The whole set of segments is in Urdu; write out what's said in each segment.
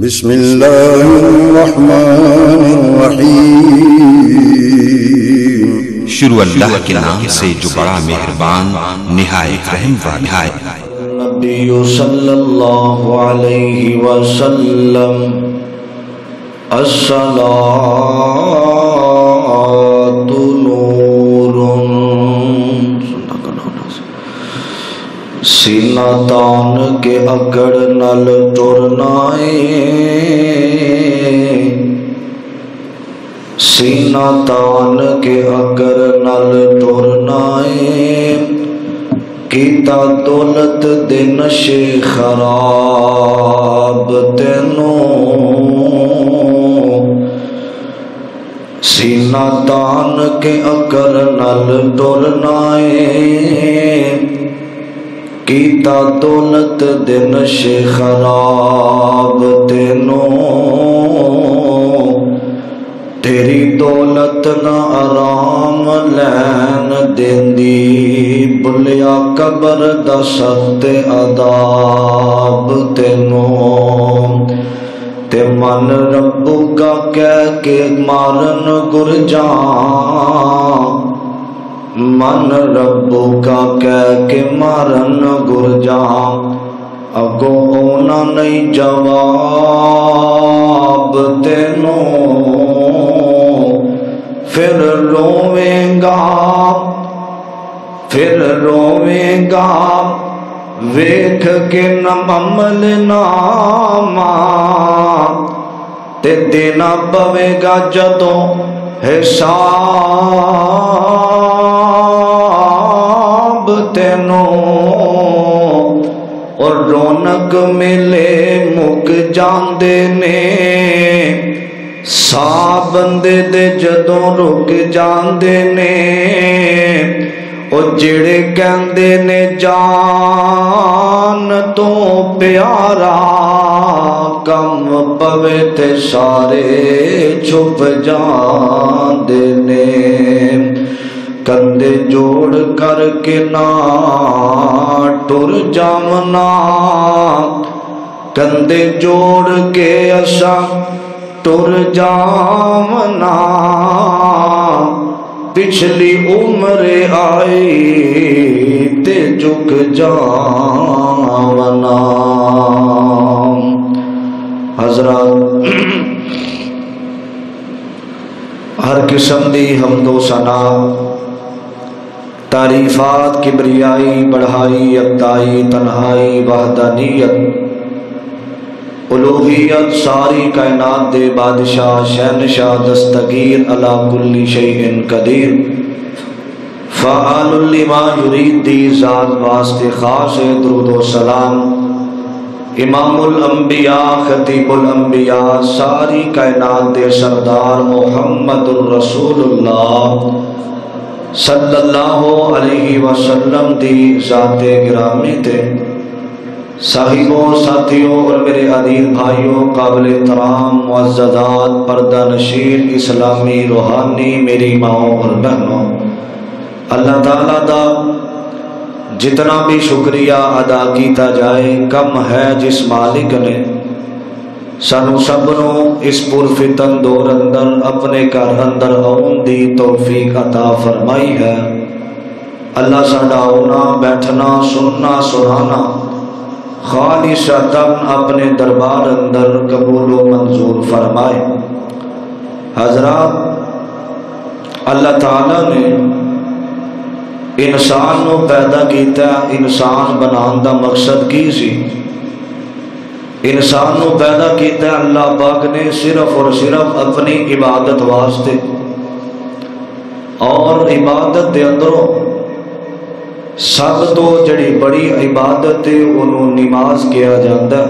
بسم اللہ الرحمن الرحیم۔ شروع اللہ کے نام سے جو بڑا مہربان نہایت رحم والا ہے۔ نبی صلی اللہ علیہ وسلم الصلاۃ نور سینہ تان کے اکڑ نل ٹرنائے، سینہ تان کے اکڑ نل ٹرنائے، کیتا دولت دے نشے خراب تینوں، سینہ تان کے اکڑ نل ٹرنائے، کیتا دولت دے نشے خراب تینوں، تیری دولت نہ آرام لین دیندی، بلیا قبر دا سخت عذاب تینوں، تے من ربو کا کہہ کے مارن گر جان، من ربو کا کہہ کے مارن گر جان، اگو اونا نہیں جواب تینوں، پھر رویں گا ویکھ کے نم عمل نامہ، تے دینا پوے گا جدوں حساب تینوں، اور رونق ملے مک جاندے نے، سا بندے دے جدوں رک جاندے نے، او جڑے کہندے نے جان تو پیارا، کم پوے تے سارے چھپ جاندے نے، کندھے جوڑ کر کے نہ ٹر جامنا، کندھے جوڑ کے اساں ٹر جامنا، پچھلی عمر آئی تے جھک جامنا۔ حضرات، ہر قسم دی حمد و ثنا، تعریفات، کبریائی، بڑھائی، یکتائی، تنہائی، وحدانیت، الوہیت، ساری کائنات دے بادشاہ، شہنشاہ، دستگیر، علی کل شیء قدیر، فعال لما یرید دی ذات واسطے خاص ہے درود و سلام امام الانبیاء، خطیب الانبیاء، ساری کائنات دے سردار محمد الرسول اللہ صلی اللہ علیہ وسلم دی ذات گرامی تے، صاحبوں، ساتھیوں اور میرے عزیز بھائیوں، قابل احترام معززات، پردہ نشین، اسلامی روحانی میری ماں اور بہنوں، اللہ تعالیٰ دا جتنا بھی شکریہ ادا کیتا جائے کم ہے جس مالک نے سانو سبنوں اس پرفتن دور اندر اپنے گھر اندر آن دی توفیق عطا فرمائی ہے۔ اللہ ساڈا آنا، بیٹھنا، سننا، سنانا خالصتاً اپنے دربار اندر قبول و منظور فرمائے۔ حضرات، اللہ تعالیٰ نے انسان نو پیدا کیتا، انسان بنان دا مقصد کی سی؟ انسان نو پیدا کیتا اللہ پاک نے صرف اور صرف اپنی عبادت واسطے، اور عبادت دے اندروں سب تو جڑی بڑی عبادت ہے انہوں نماز کیا جاتا ہے،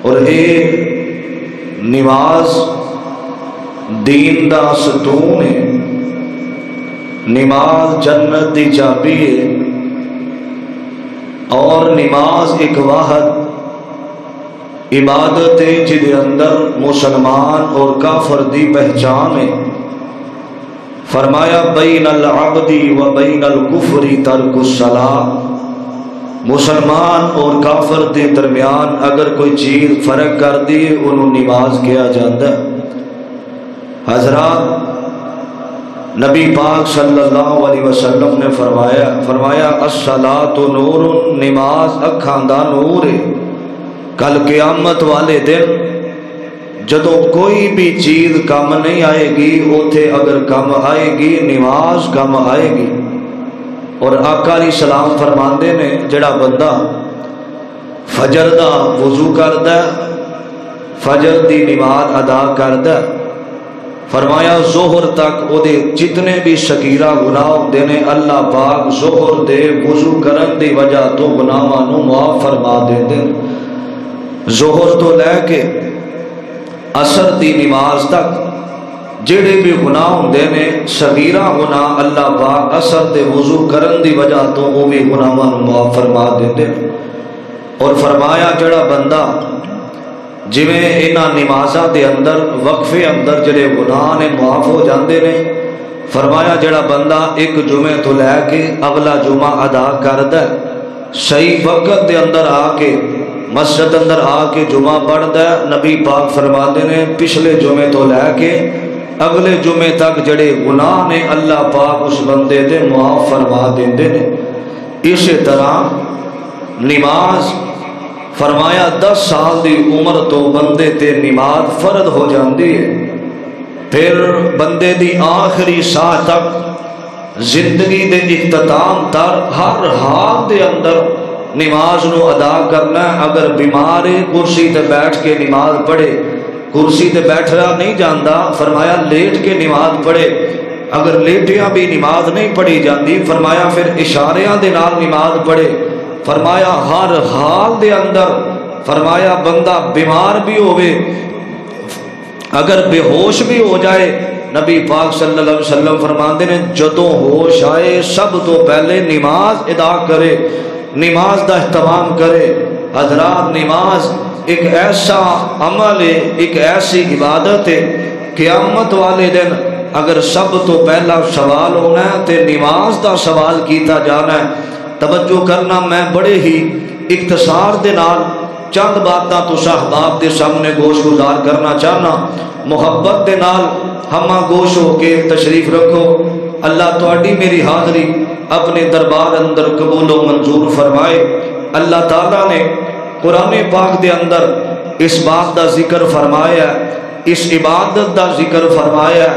اور اے نماز دین دا ستون ہے، نماز جنت دی چابی ہے، اور نماز ایک واحد عبادت ہے جدے اندر مسلمان اور کافر دی پہچان ہے۔ فرمایا بین العبد و بین الکفر ترک الصلاۃ، مسلمان اور کافر کے درمیان اگر کوئی چیز فرق کر دی انہوں نماز کیا جاتا ہے۔ حضرات نبی پاک صلی اللہ علیہ وسلم نے فرمایا الصلاۃ نور، نماز اکھاں دا نور ہے۔ کل قیامت والے دن جدوں کوئی بھی چیز کم نہیں آئے گی، اوتھے اگر کم آئے گی نماز کم آئے گی۔ اور آقا علیہ السلام فرماندے نے جڑا بندہ فجر دا وضو کردا ہے، فجر دی نماز ادا کردا ہے، فرمایا ظہر تک او دے جتنے بھی صغیرہ گناہ ہوندے نے اللہ پاک ظہر دے وضو کرن دی وجہ تو گناہاں نوں معاف فرما دیندے۔ ظہر تو لے کے عصر دی نماز تک جڑے بھی گناہ ہوندے نے صغیرہ گناہ اللہ پاک عصر دے وضو کرن دی وجہ تو او بھی گناہاں نوں معاف فرما دیندے۔ اور فرمایا جڑا بندہ جویں انہاں نمازاں دے اندر وقفے اندر جڑے گناہ نے معاف ہو جاندے نے، فرمایا جڑا بندہ ایک جمعے تو لے کے اگلا جمعہ ادا کردا ہے، صحیح وقت دے اندر آ کے مسجد اندر آ کے جمعہ پڑھدا ہے، نبی پاک فرماندے نے پچھلے جمعے تو لے کے اگلے جمعے تک جڑے گناہ نے اللہ پاک اس بندے دے معاف فرما دیندے نے۔ اسی طرح نماز فرمایا 10 سال دی عمر تو بندے تے نماز فرض ہو جاندی ہے، پھر بندے دی آخری ساہ تک زندگی دے اختتام تر ہر حال دے اندر نماز نو ادا کرنا ہے۔ اگر بیمار ہے کرسی تے بیٹھ کے نماز پڑھے، کرسی تے بیٹھا نہیں جاندا، فرمایا لیٹ کے نماز پڑھے، اگر لیٹیاں بھی نماز نہیں پڑھی جاندی فرمایا پھر اشاریاں دے نال نماز پڑھے، فرمایا ہر حال دے اندر، فرمایا بندہ بیمار بھی ہوئے اگر بے ہوش بھی ہو جائے، نبی پاک صلی اللہ علیہ وسلم فرماندے نے جدوں ہوش آئے سب تو پہلے نماز ادا کرے، نماز دا اہتمام کرے۔ حضرات نماز ایک ایسا عمل ہے، ایک ایسی عبادت ہے، قیامت والے دن اگر سب تو پہلا سوال ہونا ہے تے نماز دا سوال کیتا جانا ہے۔ توجہ کرنا، میں بڑے ہی اختصار دے نال چند باتاں تو احباب دے سامنے گوش گزار کرنا چاہنا، محبت دے نال ہمہ گوش ہو کے تشریف رکھو۔ اللہ تہاڈی میری حاضری اپنے دربار اندر قبول و منظور فرمائے۔ اللہ تعالیٰ نے قرآن پاک دے اندر اس بات دا ذکر فرمایا، اس عبادت دا ذکر فرمایا۔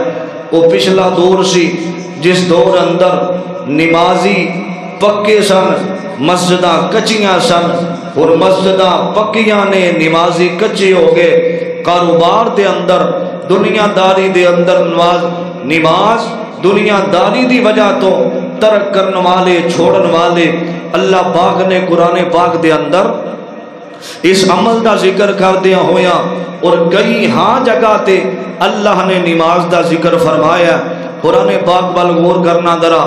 وہ پچھلا دور سی جس دور اندر نمازی پکے سن، مسجداں کچیاں سن، اور مسجداں پکیاں نے نمازی کچے ہو گئے۔ کاروبار دے اندر دنیا داری دے اندر نماز دنیا داری دی وجہ تو ترک کرنے والے چھوڑن والے اللہ پاک نے قرآن پاک دے اندر اس عمل دا ذکر کر دیا ہویا، اور کئی ہاں جگہ تے اللہ نے نماز دا ذکر فرمایا۔ قرآن پاک بل غور کرنا ذرا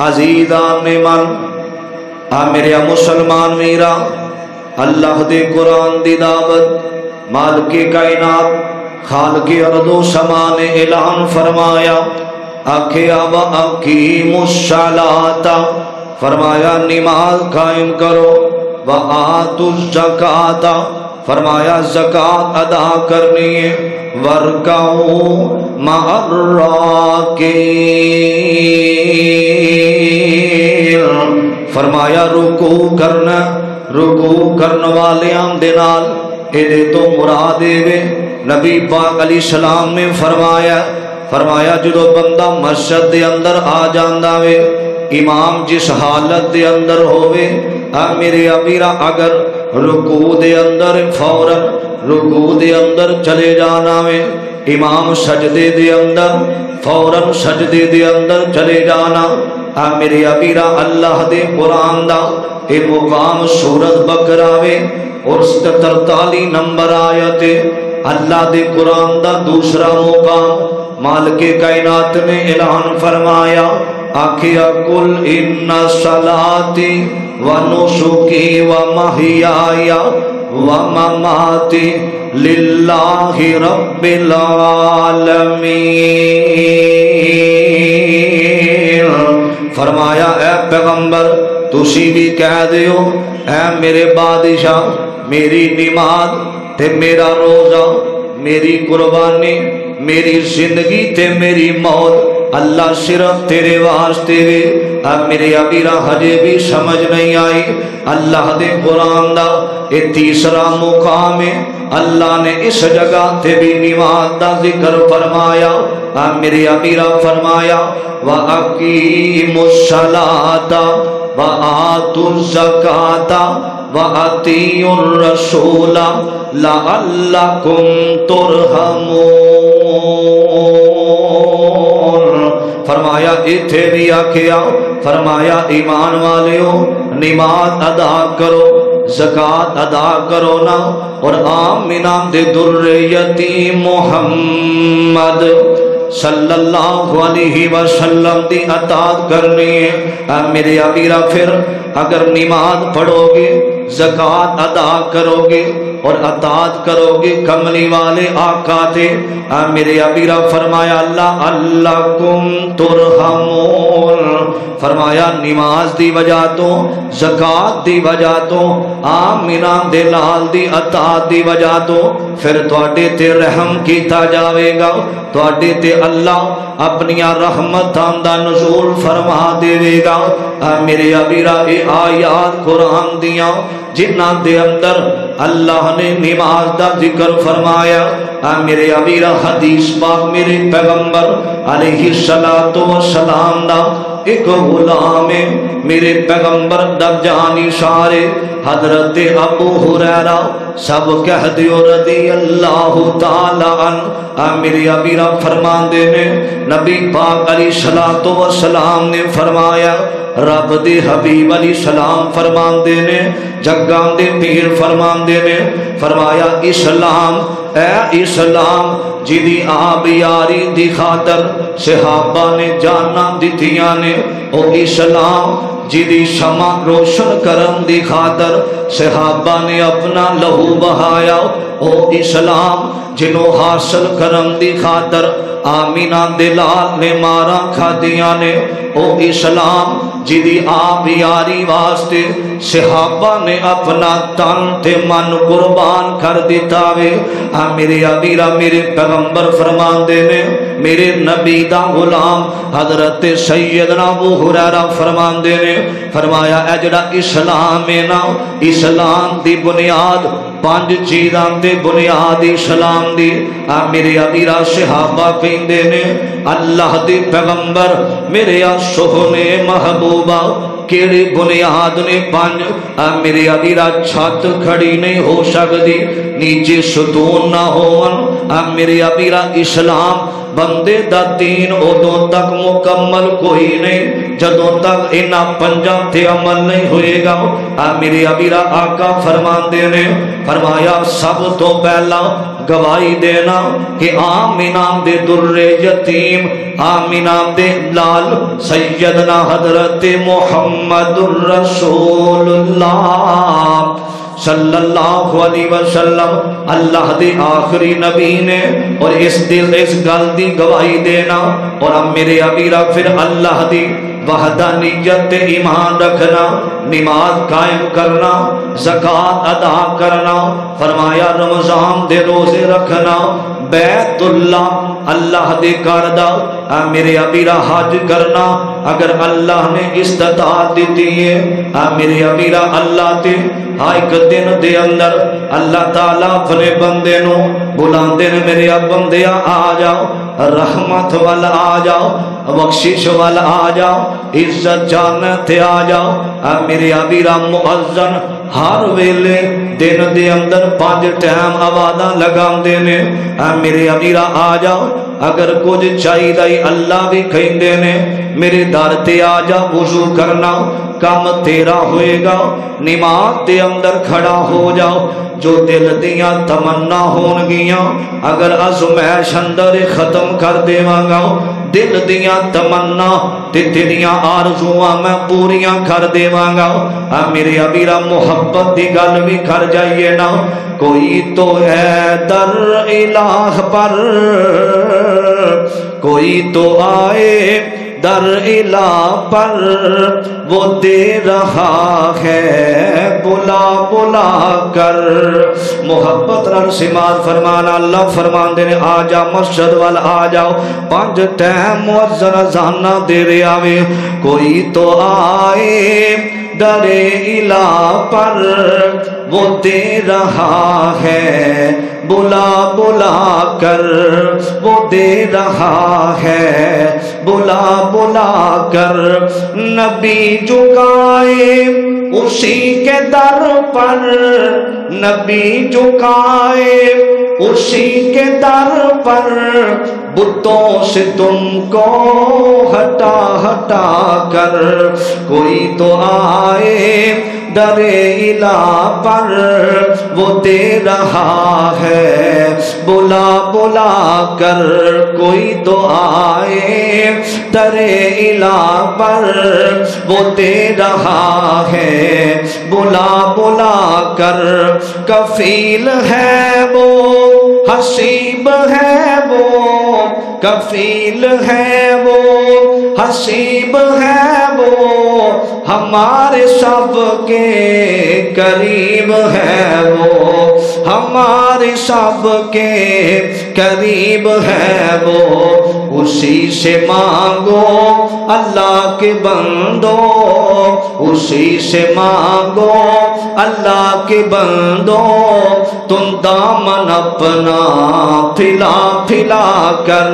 عزیزان من، میرے مسلمان میرا، اللہ دے قرآن دی دعوت مالک کائنات خالق ارض و سما نے اعلان فرمایا، آکھیا وَأَقِیمُوا الصَّلَاةَ، فرمایا نماز قائم کرو، وَآتُوا الزَّکَاةَ، فرمایا زکوٰۃ ادا کرنی ہے، وَارْکَعُوا مَعَ الرَّاکِعِینَ، فرمایا رکوع کرنا، رکوع کرنے والیاں دے نال اے تو مراد وے۔ نبی پاک علیہ السلام نے فرمایا جدو بندہ مسجد دے اندر آ جاندا وے، امام جس حالت دے اندر ہوئے، میرے امیرہ اگر رکوع دے اندر فوراً رکوع دے اندر چلے جانا وے، امام سجدے دے اندر فوراً سجدے دے اندر چلے جانا، میرے امیرہ اللہ دے قرآن دا اے مقام سورت بقرہ وے، اور 43 نمبر آیت اللہ دے قرآن دا دوسرا مقام مالک کائنات نے اعلان فرمایا، آکھیا قل ان صلاتی و نسکی و محیای و مماتی للہ رب العالمین، فرمایا اے پیغمبر تسی بھی کہہ دیو اے میرے بادشاہ میری نماز تے میرا روزہ، میری قربانی، میری زندگی تے میری موت اللہ صرف تیرے واسطے وے۔ اب میرے ابیرا ہجے بھی سمجھ نہیں آئی اللہ دے قرآن دا یہ تیسرا مقام ہے۔ اللہ نے اس جگہ تے بھی نماز دا ذکر فرمایا۔ اب میرے ابیرا فرمایا وَأَقِيمُوا الصَّلَاةَ وَآتُوا الزَّكَاةَ وَأَطِيعُوا الرَّسُولَ لَعَلَّكُمْ تُرْحَمُونَ۔ فرمایا اتھے بھی آکھیا، فرمایا ایمان والیو نماز ادا کرو، زکوٰۃ ادا کرو نا، اور آمینہ دے ذریتی محمد صلی اللہ علیہ وسلم دی اطاعت کرنی ہے۔ میرے ابیرا پھر اگر نماز پڑھو گے، زکوٰۃ ادا کرو گے اور اطاعت کرو گے کملی والے آقا تے، میرے ابیرا فرمایا لعلکم ترحمون، فرمایا نماز دی وجہ تو، زکوٰۃ دی وجہ تو، آمینہ دے لال دی اطاعت دی وجہ تو پھر تواڈے تے رحم کیتا جاوے گا، تواڈے تے اللہ اپنی رحمتاں دا نزول فرما دے گا۔ میرے ابیرا اے آیات قرآن دیاں جنہاں دے اندر اللہ نے نماز دا ذکر فرمایا، میرے ابیرا حدیث پاک میرے پیغمبر علیہ السلام دا ایک غلام ہے، میرے پیغمبر دا جانی شارے حضرت ابو ہریرہ سب کہہ دیو رضی اللہ تعالی عنہ۔ میرے ابیرا فرماندے نے نبی پاک علیہ السلام نے فرمایا، رب دے حبیب علیہ السلام فرماندے نے، جگاں دے پیر فرماندے نے، فرمایا اسلام اے اسلام جدی آپ یاری دی خاطر صحابہ نے جانا دتیاں نے، او اسلام جدی شمع روشن کرن دی خاطر صحابہ نے اپنا لہو بہایا، او اسلام جنوں حاصل کرن دی خاطر آمینہ دلال نے مارا کھادیاں نے، او اسلام جدی آپ یاری واسطے صحابہ نے اپنا تن تے من قربان کر دیتا وے۔ میرے ابیرا میرے پیغمبر فرماندے نے، میرے نبی دا غلام حضرت سیدنا ابو ہریرہ فرماندے نے، فرمایا اے جڑا اسلام ہے نا، اسلام دی بنیاد پانچ چیزاں تے بنیاد اسلام دی۔ میرے ابیرا صحابہ کہندے نے اللہ دی پیغمبر میرے سوہنے محبوبہ کیڑی بنیاد نے پانچ؟ میرے ابیرا چھت کھڑی نہیں ہو سکتی، نیچے ستون نہ ہون۔ میرے ابیرا اسلام بندے دا دین ادوں تک مکمل کوئی نہیں جدوں تک انہاں پنجاں تے عمل نہیں ہوئے گا۔ میرے ابیرا آقا فرماندے نے، فرمایا سب تو پہلا گواہی دینا کہ آمینہ دے در یتیم، آمینہ دے لال سیدنا حضرت محمد الرسول اللہ صلی اللہ علیہ وسلم اللہ دے آخری نبی نے، اور اس گل دی گواہی دینا، اور اب میرے ابیرا پھر اللہ دی وحدانیت ایمان رکھنا، نماز قائم کرنا، زکوٰۃ ادا کرنا، فرمایا رمضان دے روزے رکھنا، بیت اللہ اللہ دے کردہ میرے ابیرا حج کرنا اگر اللہ نے استطاعت دیتی ہے۔ میرے ابیرا اللہ تے ایک دن دے اندر اللہ تعالیٰ اپنے بندے نو بلاندے نے، میرے بندیا آ جاؤ، رحمت والا آ جاؤ، بخشش والا آ جاؤ، عزت جانتے آ جاؤ۔ میرے ابیرا مؤذن ہر ویلے دن دے اندر 5 ٹائم آوازاں لگاندے نے، میرے ابیرا آ جاؤ، اگر کچھ چاہیے اللہ بھی کہندے نے میرے در تے آ جا، وضو کرنا کم تیرا ہوئے گا، نماز دے اندر کھڑا ہو جاؤ، جو دل دیاں تمنا ہون گیاں اگر ازمائش اندر ختم کر دیواں گا، دل دیاں تمنا تے تیریاں آرزواں میں پوریاں کر دیواں گا۔ میرے ابیرا محبت دی گل بھی کر جائیے نا، کوئی تو ہے در الہ پر، کوئی تو آئے در الہ پر وہ دے رہا ہے بلا بلا کر. محبت نال سماعت فرمانا. اللہ فرمان دے نے آ جا مسجد وال آ جاؤ, 5 ٹائم مؤذن اذان دے رہا وے, کوئی تو آئے در الہ پر وہ دے رہا ہے بلا بلا کر, وہ دے رہا ہے بلا بلا کر. نبی جھکائے اسی کے در پر, نبی جھکائے اسی کے در پر, بتوں سے تم کو ہٹا ہٹا کر. کوئی تو آئے در الہ پر وہ دے رہا ہے بلا بلا کر. کوئی تو آئے در الہ پر وہ دے رہا ہے بلا بلا کر. کفیل ہے وہ حسیب ہے وہ, کفیل ہے وہ حسیب ہے وہ, ہمارے سب کے قریب ہے وہ, ہمارے سب کے قریب ہے وہ. اسی سے مانگو اللہ کے بندو, اسی سے مانگو اللہ کے بندو, تم دامن اپنا پھیلا پھیلا کر.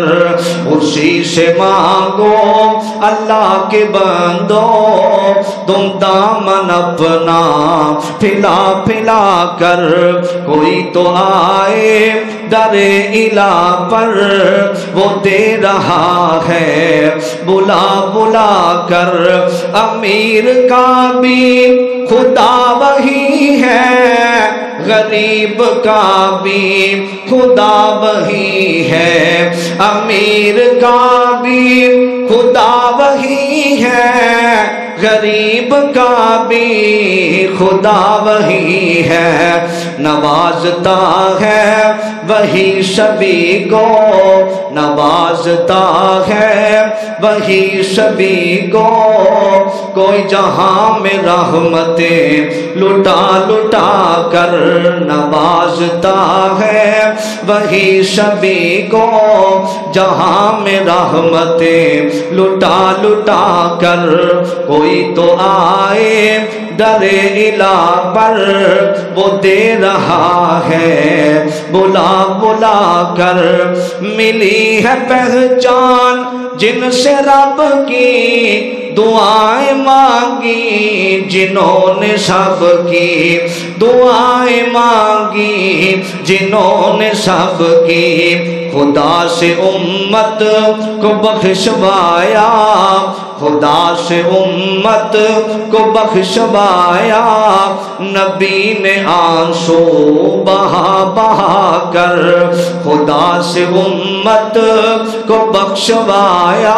اسی سے مانگو اللہ کے بندو, تم دامن اپنا پھیلا پھیلا کر. کوئی تو آئے در الہ پر وہ دے رہا ہے بلا بلا کر. امیر کا بھی خدا وہی ہے, غریب کا بھی خدا وہی ہے, امیر کا بھی خدا وہی ہے, غریب کا بھی خدا وہی ہے. نوازتا ہے وہی سبھی کو, نوازتا ہے وہی سبھی کو, کوئی جہاں میں رحمتیں لٹا لٹا کر. نوازتا ہے وہی سبھی کو, جہاں میں رحمتیں لٹا لٹا کر. کوئی تو آئے در الہ پر وہ دے رہا ہے بلا بلا کر. ملی ہے پہچان جن سے رب کی دعائیں مانگی, جنہوں نے سب کی دعائیں مانگی, جنہوں نے سب کی. خدا سے امت کو بخشوایا, خدا سے امت کو بخشوایا, نبی نے آنسو بہا بہا کر. خدا سے امت کو بخشوایا,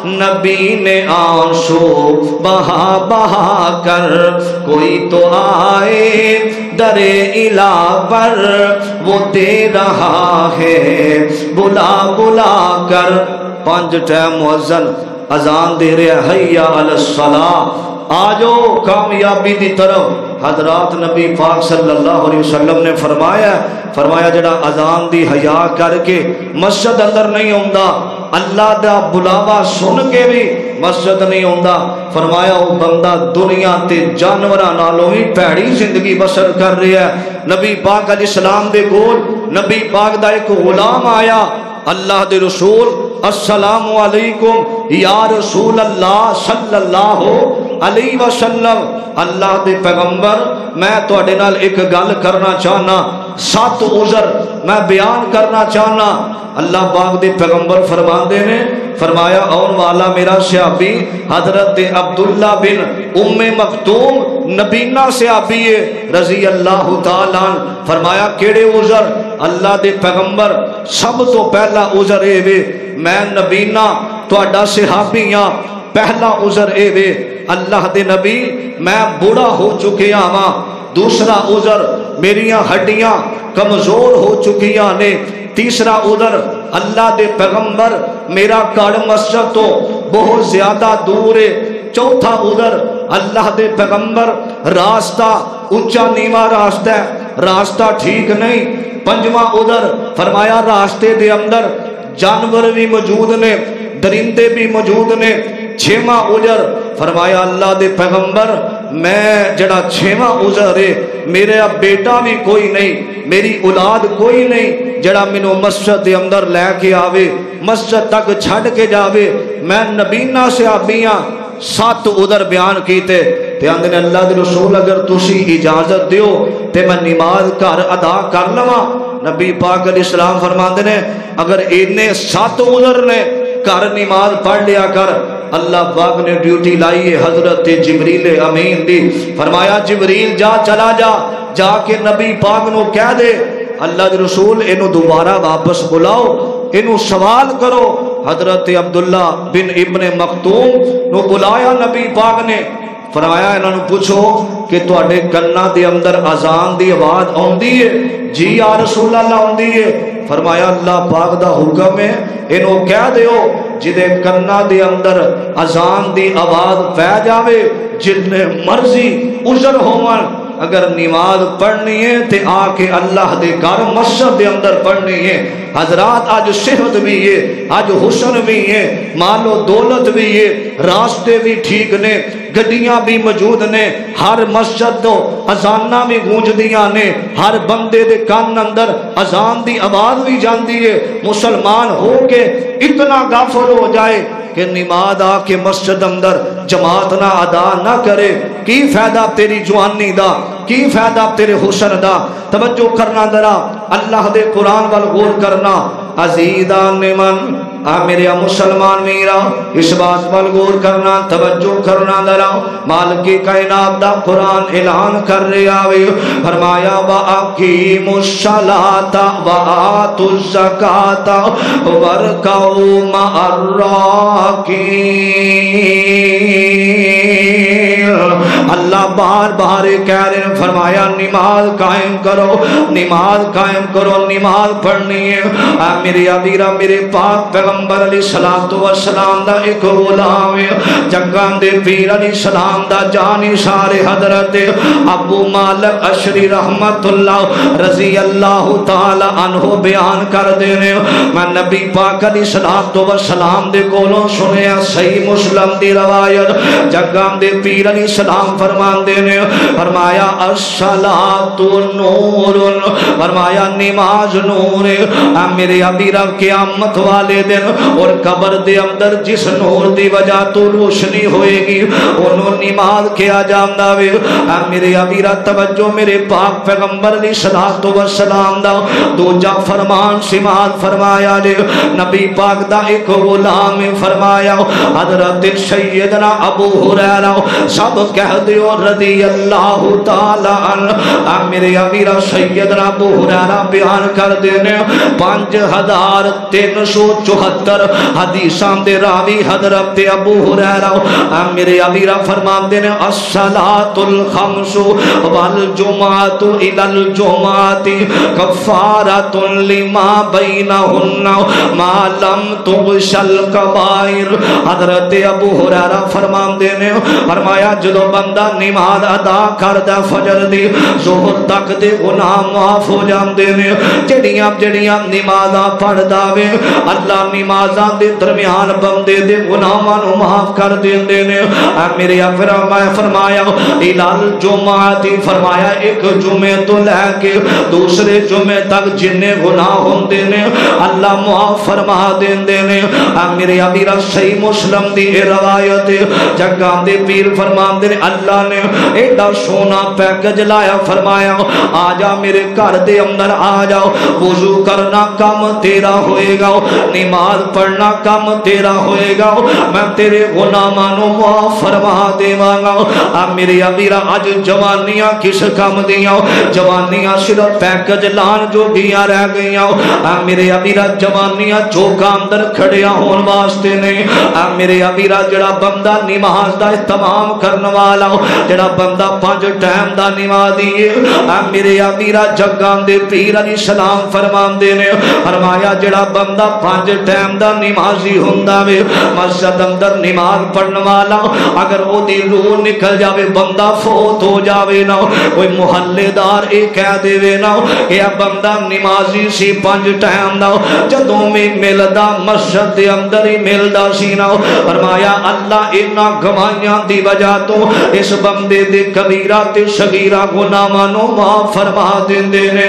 نبی نے آنسو بہا بہا کر. کوئی تو آئے در الہ پر وہ دے رہا ہے بلا بلا کر. 5 ٹائم مؤذن اذان دے رہا حیا علی الصلاۃ, آجو کامیابی دی طرف. حضرات نبی پاک صلی اللہ علیہ وسلم نے فرمایا جڑا اذان دی حیا کر کے مسجد اندر نہیں ہوندا, اللہ دا بلاوا سن کے بھی مسجد نہیں ہوندا, فرمایا وہ بندہ دنیا تے جانوراں نالوں ہی پیڑی زندگی بسر کر رہا ہے. نبی پاک علیہ السلام دے کول نبی پاک دا ایک غلام آیا, اللہ دے رسول السلام علیکم یا رسول اللہ صلی اللہ علیہ وسلم, اللہ دے پیغمبر میں تواڈے نال ایک گل کرنا چاہنا, 7 عذر میں بیان کرنا چاہنا. اللہ پاک دے پیغمبر فرماندے نے, فرمایا اون والا میرا صحابی حضرت عبداللہ بن ام مکتوم نبینا صحابی رضی اللہ تعالیٰ عنہ. فرمایا کیڑے عذر؟ اللہ دے پیغمبر سب تو پہلا عذر اے وے میں نبینا تواڈا صحابی ہاں. پہلا عذر اے وے اللہ دے نبی میں بوڑھا ہو چکیا ہاں. دوسرا عذر میریاں ہڈیاں کمزور ہو چکیاں نے. تیسرا عذر اللہ دے پیغمبر میرا گھر مسجد تو بہت زیادہ دور ہے۔ چوتھا ادھر اللہ دے پیغمبر راستہ اونچا نیواں راستہ ہے، راستہ ٹھیک نہیں۔ پنجواں ادھر فرمایا راستے دے اندر جانور بھی موجود نے، درندے بھی موجود نے۔ چھواں ادھر فرمایا اللہ دے پیغمبر میں جڑا چھواں ادھر ہے میرا بیٹا بھی کوئی نہیں، میری اولاد کوئی نہیں جڑا مینوں مسجد دے اندر لے کے آوے، مسجد تک چھڈ کے جاوے۔ میں نبینا صحابیاں 7 ادھر بیان کیتے تے آندے نے اللہ دے رسول اگر تسی اجازت دیو تے میں نماز گھر ادا کر لواں۔ نبی پاک علیہ السلام فرماندے نے اگر اینے 7 ادھر نے گھر نماز پڑھ لیا کر۔ اللہ پاک نے ڈیوٹی لائی ہے حضرت جبریل امین دی، فرمایا جبریل جا چلا جا کے نبی پاک نو کہہ دے اللہ دے رسول اینو دوبارہ واپس بلاؤ، اینو سوال کرو۔ حضرت عبداللہ بن ابن مختوم نو بلایا نبی پاک نے، فرمایا انہاں نو پوچھو کہ تواڈے کنا دے اندر اذان دی آواز آندی ہے؟ جی یا رسول اللہ آندی ہے۔ فرمایا اللہ پاک دا حکم ہے اینو کہہ دیو جدے کنا دے اندر اذان دی آواز پہ جاوے جتنے مرضی عذر ہوون اگر نماز پڑھنی ہے تے آ کے اللہ دے گھر مسجد دے اندر پڑھنی ہے۔ حضرات آج صحت بھی ہے، آج حسن بھی ہے، مال و دولت بھی ہے، راستے بھی ٹھیک نے، گڈیاں بھی موجود نے، ہر مسجد تو اذاناں بھی گونجدیاں نے، ہر بندے دے کان اندر اذان دی آواز بھی جاندی ہے۔ مسلمان ہو کے اتنا غافل ہو جائے کہ نماز آ کے مسجد اندر جماعت نہ ادا نہ کرے، کی فائدہ تیری جوانی دا، کی فائدہ تیرے حسن دا؟ توجہ کرنا ذرا اللہ دے قرآن وال غور کرنا۔ عزیزان من میرے مسلمان میرا اس بات پر غور کرنا، توجہ کرنا ذرا۔ مالک کائنات دا قرآن اعلان کر رہا ہے، فرمایا وَأَقِیمُوا الصَّلَاةَ وَآتُوا الزَّکَاةَ وَارْکَعُوا مَعَ الرَّاکِعِینَ۔ اللہ بار بار کہہ رہے ہیں، فرمایا نماز قائم کرو، نماز قائم کرو، نماز پڑھنی ہے۔ میرے ابیرا میرے پاک پیغمبر علیہ السلام دا ایک غلام ہے، جگان دے پیر علیہ السلام دا جانی سارے حضرت ابو مالک اشری رحمت اللہ رضی اللہ تعالی عنہ بیان کر دینے۔ میں نبی پاک علیہ السلام دے کولوں سنیا صحیح مسلم دی روایت، جگان دے پیر علیہ السلام فرمان دینے، فرمایا الصلاۃ نور، فرمایا نماز نور ہے۔ میرے ابیرا قیامت والے دن اور قبر دے اندر جس نور دی وجہ تو روشنی ہوئے گی انہوں نماز کیا جاندا وے۔ میرے ابیرا توجہ میرے پاک پیغمبر علیہ السلام دا دوجا فرمان سماعت فرمایا لے۔ نبی پاک دا ایک غلام فرمایا حضرت سیدنا ابو ہریرہ سب کہہ دیو رضی اللہ تعالی عنہ۔ میرے ابیرا سیدنا ابو ہریرہ بیان کر دینے 5374 حدیثاں دے راوی حضرت ابو ہریرہ میرے ابیرہ فرمان دینے الصلاۃ الخمس والجمعۃ الی الجمعۃ کفارۃ لما بینہن ما لم تغشل الکبائر۔ حضرت ابو ہریرہ فرمان دینے فرمایا جدو بندہ نماز ادا کردا فجر دی ظہر تک دے گناہ معاف ہو جاندے نے۔ جڑیاں نمازاں پڑھدا وے اللہ نمازاں دے درمیان بندے دے گناہاں نو معاف کر دیندے نے۔ میرے فرمایا الال جمعہ، فرمایا ایک جمعے تو لے کے دوسرے جمعے تک جننے گناہ ہوندے نے اللہ معاف فرما دیندے نے۔ میرے ابیرا صحیح مسلم دی روایت جگاں دے پیر فرماندے نے اللہ نے ایڈا سونا پیکج لایا، فرمایا آ جا میرے گھر دے اندر آ جاؤ، وضو کرنا کام تیرا ہوئے گا، نماز پڑھنا کام تیرا ہوئے گا، میں تیرے غلاماں نو معاف فرما دیواں گا۔ میرے ابیرا اج جوانیاں کس کام دیاں؟ جوانیاں صرف پیکج لان جو گیاں رہ گئیاں۔ میرے ابیرا جوانیاں چوکاں اندر کھڑیاں ہون واسطے نہیں۔ میرے ابیرا جڑا بندہ نماز دا اہتمام کرنے والا جڑا بندہ 5 ٹائم دا نمازی ہے میرے امیرا جگاں دے پیر علیہ السلام فرماندے نے فرمایا جڑا بندہ 5 ٹائم دا نمازی ہوندا وے مسجد اندر نماز پڑھن والا اگر او دی روح نکل جاوے بندہ فوت ہو جاوے نا کوئی محلے دار اے کہہ دے وے نا کہ بندہ نمازی سی 5 ٹائم دا جدوں میں ملدا مسجد دے اندر ہی ملدا سی نا فرمایا اللہ انہاں گواہیاں دی وجہ تو اس بندے دے کبیرہ تے صغیرہ گناہاں نو معاف فرما دیندے نے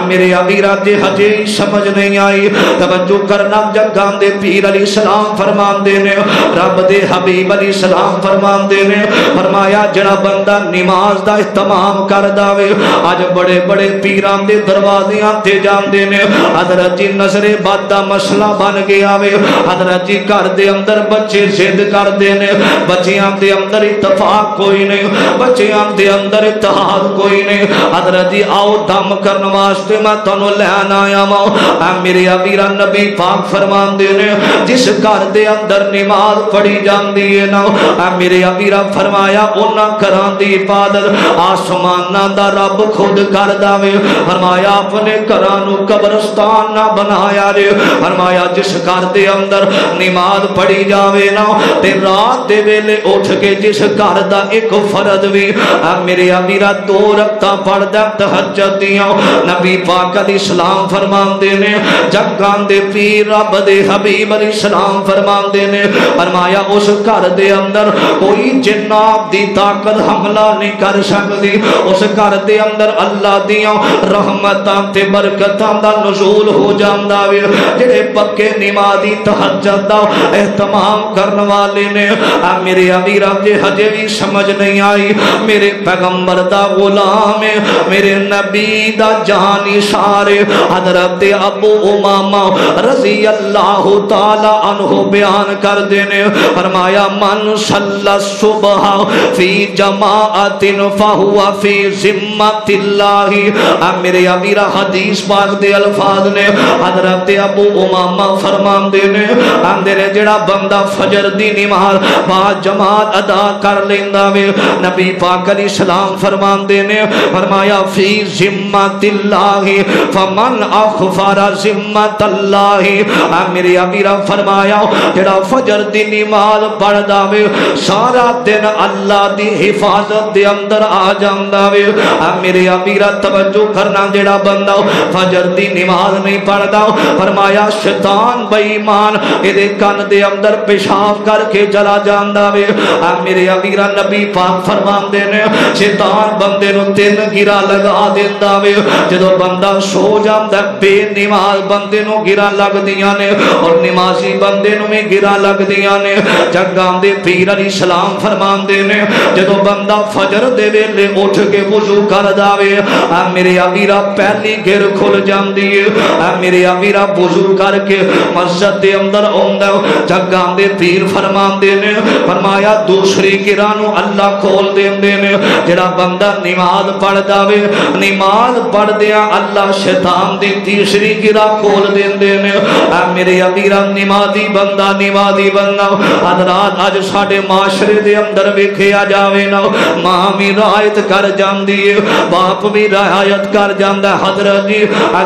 میرے امیرہ دے ہجے سمجھ نہیں آئی توجہ کرنا جگاں دے پیر علیہ السلام فرماندے نے رب دے حبیب علیہ السلام فرماندے نے فرمایا جڑا بندہ نماز دا اہتمام کردا وے اج بڑے بڑے پیران دے دروازیاں تے جاندے نے حضرت جی نظر بد دا مسئلہ بن گیا وے حضرت جی گھر دے اندر بچے ضد کردے نے بچیاں دے اندر اتفاق کوئی نہیں بچیاں دے اندر اتحاد کوئی نہیں حضرت جی آؤ دم کرن واسطے میں تانوں لین آیا وا میرے امیرا نبی پاک فرماندے نے جس گھر دے اندر نماز پڑھی جاندی ہے نا میرے امیرا فرمایا انہاں گھراں دی عبادت آسماناں دا رب خود کردا وے فرمایا اپنے گھراں نو قبرستان نہ بنایا رے فرمایا جس گھر دے اندر نماز پڑھی جاوے نا تے رات دے ویلے اٹھ کے جس گھر دا ایک فرض وی میرے امیرا 2 رکعتاں پڑھدا تہجد دیاں نبی پاک علیہ السلام فرماندے نے جگاں دے پیر رب دے حبیب علیہ السلام فرماندے نے فرمایا اس گھر دے اندر کوئی جنات دی طاقت حملہ نہیں کر سکتی اس گھر دے اندر اللہ دیاں رحمتاں تے برکتاں دا نزول ہو جاندا وے جڑے پکے نمازی تہجد دا اہتمام کرن والے نے میرے امیرا دے ہجے بھی سمجھ نہیں آئی میرے پیغمبر دا غلام میرے نبی دا جانی سارے حضرت ابو امامہ رضی اللہ تعالی عنہ بیان کر دینے فرمایا من صلی الصبح فی جماعت فہو فی ذمت اللہ میرے امیرہ حدیث پاک دے الفاظ نے حضرت ابو امامہ فرمان دینے جڑا بندہ فجر دی نماز با جماعت ادا کر لیندہ وے نبی پاک علیہ السلام فرمان دینے فرمایا فی ذمت اللہ فمن اخفر ذمت اللہ میرے امیرہ فرمایا جڑا فجر دی نماز پڑھ داوے سارا دن اللہ دی حفاظت دے اندر آ جاندا وے میرے امیرہ توجہ کرنا جڑا بندہ فجر دی نماز نہیں پڑھدا فرمایا شیطان بے ایمان اے کن دے اندر پیشاب کر کے چلا جاندا وے میرے امیرہ نبی پاک فرماندے نے شیطان بندے نو 3 گرا لگا دیندا وے جدوں بندہ سو جاندا بے نماز بندے نو گرا لگ دیاں نے اور نمازی بندے نو میں گرا لگ دیاں نے جگاں دے پیر علیہ السلام فرماندے نے جدوں بندہ فجر دے ویلے اٹھ کے وضو کردا وے میرے امیرہ پہلی گر کھل جاندی ہے میرے امیرہ وضو کر کے مسجد دے اندر اوندا جگاں دے پیر فرماندے نے فرمایا دوسری گرا نو اللہ کھول دیندے نے جڑا بندہ نماز پڑھدا وے نماز پڑھدیاں اللہ شیطان دی تیسری گرا کھول دیندے نے میرے امیرہ نمازی بندہ حضرات اج ساڈے معاشرے دے اندر ویکھیا جاوے نا ماں بھی رعایت کر جاندی ہے باپ بھی رعایت کر جاندا ہے حضرت جی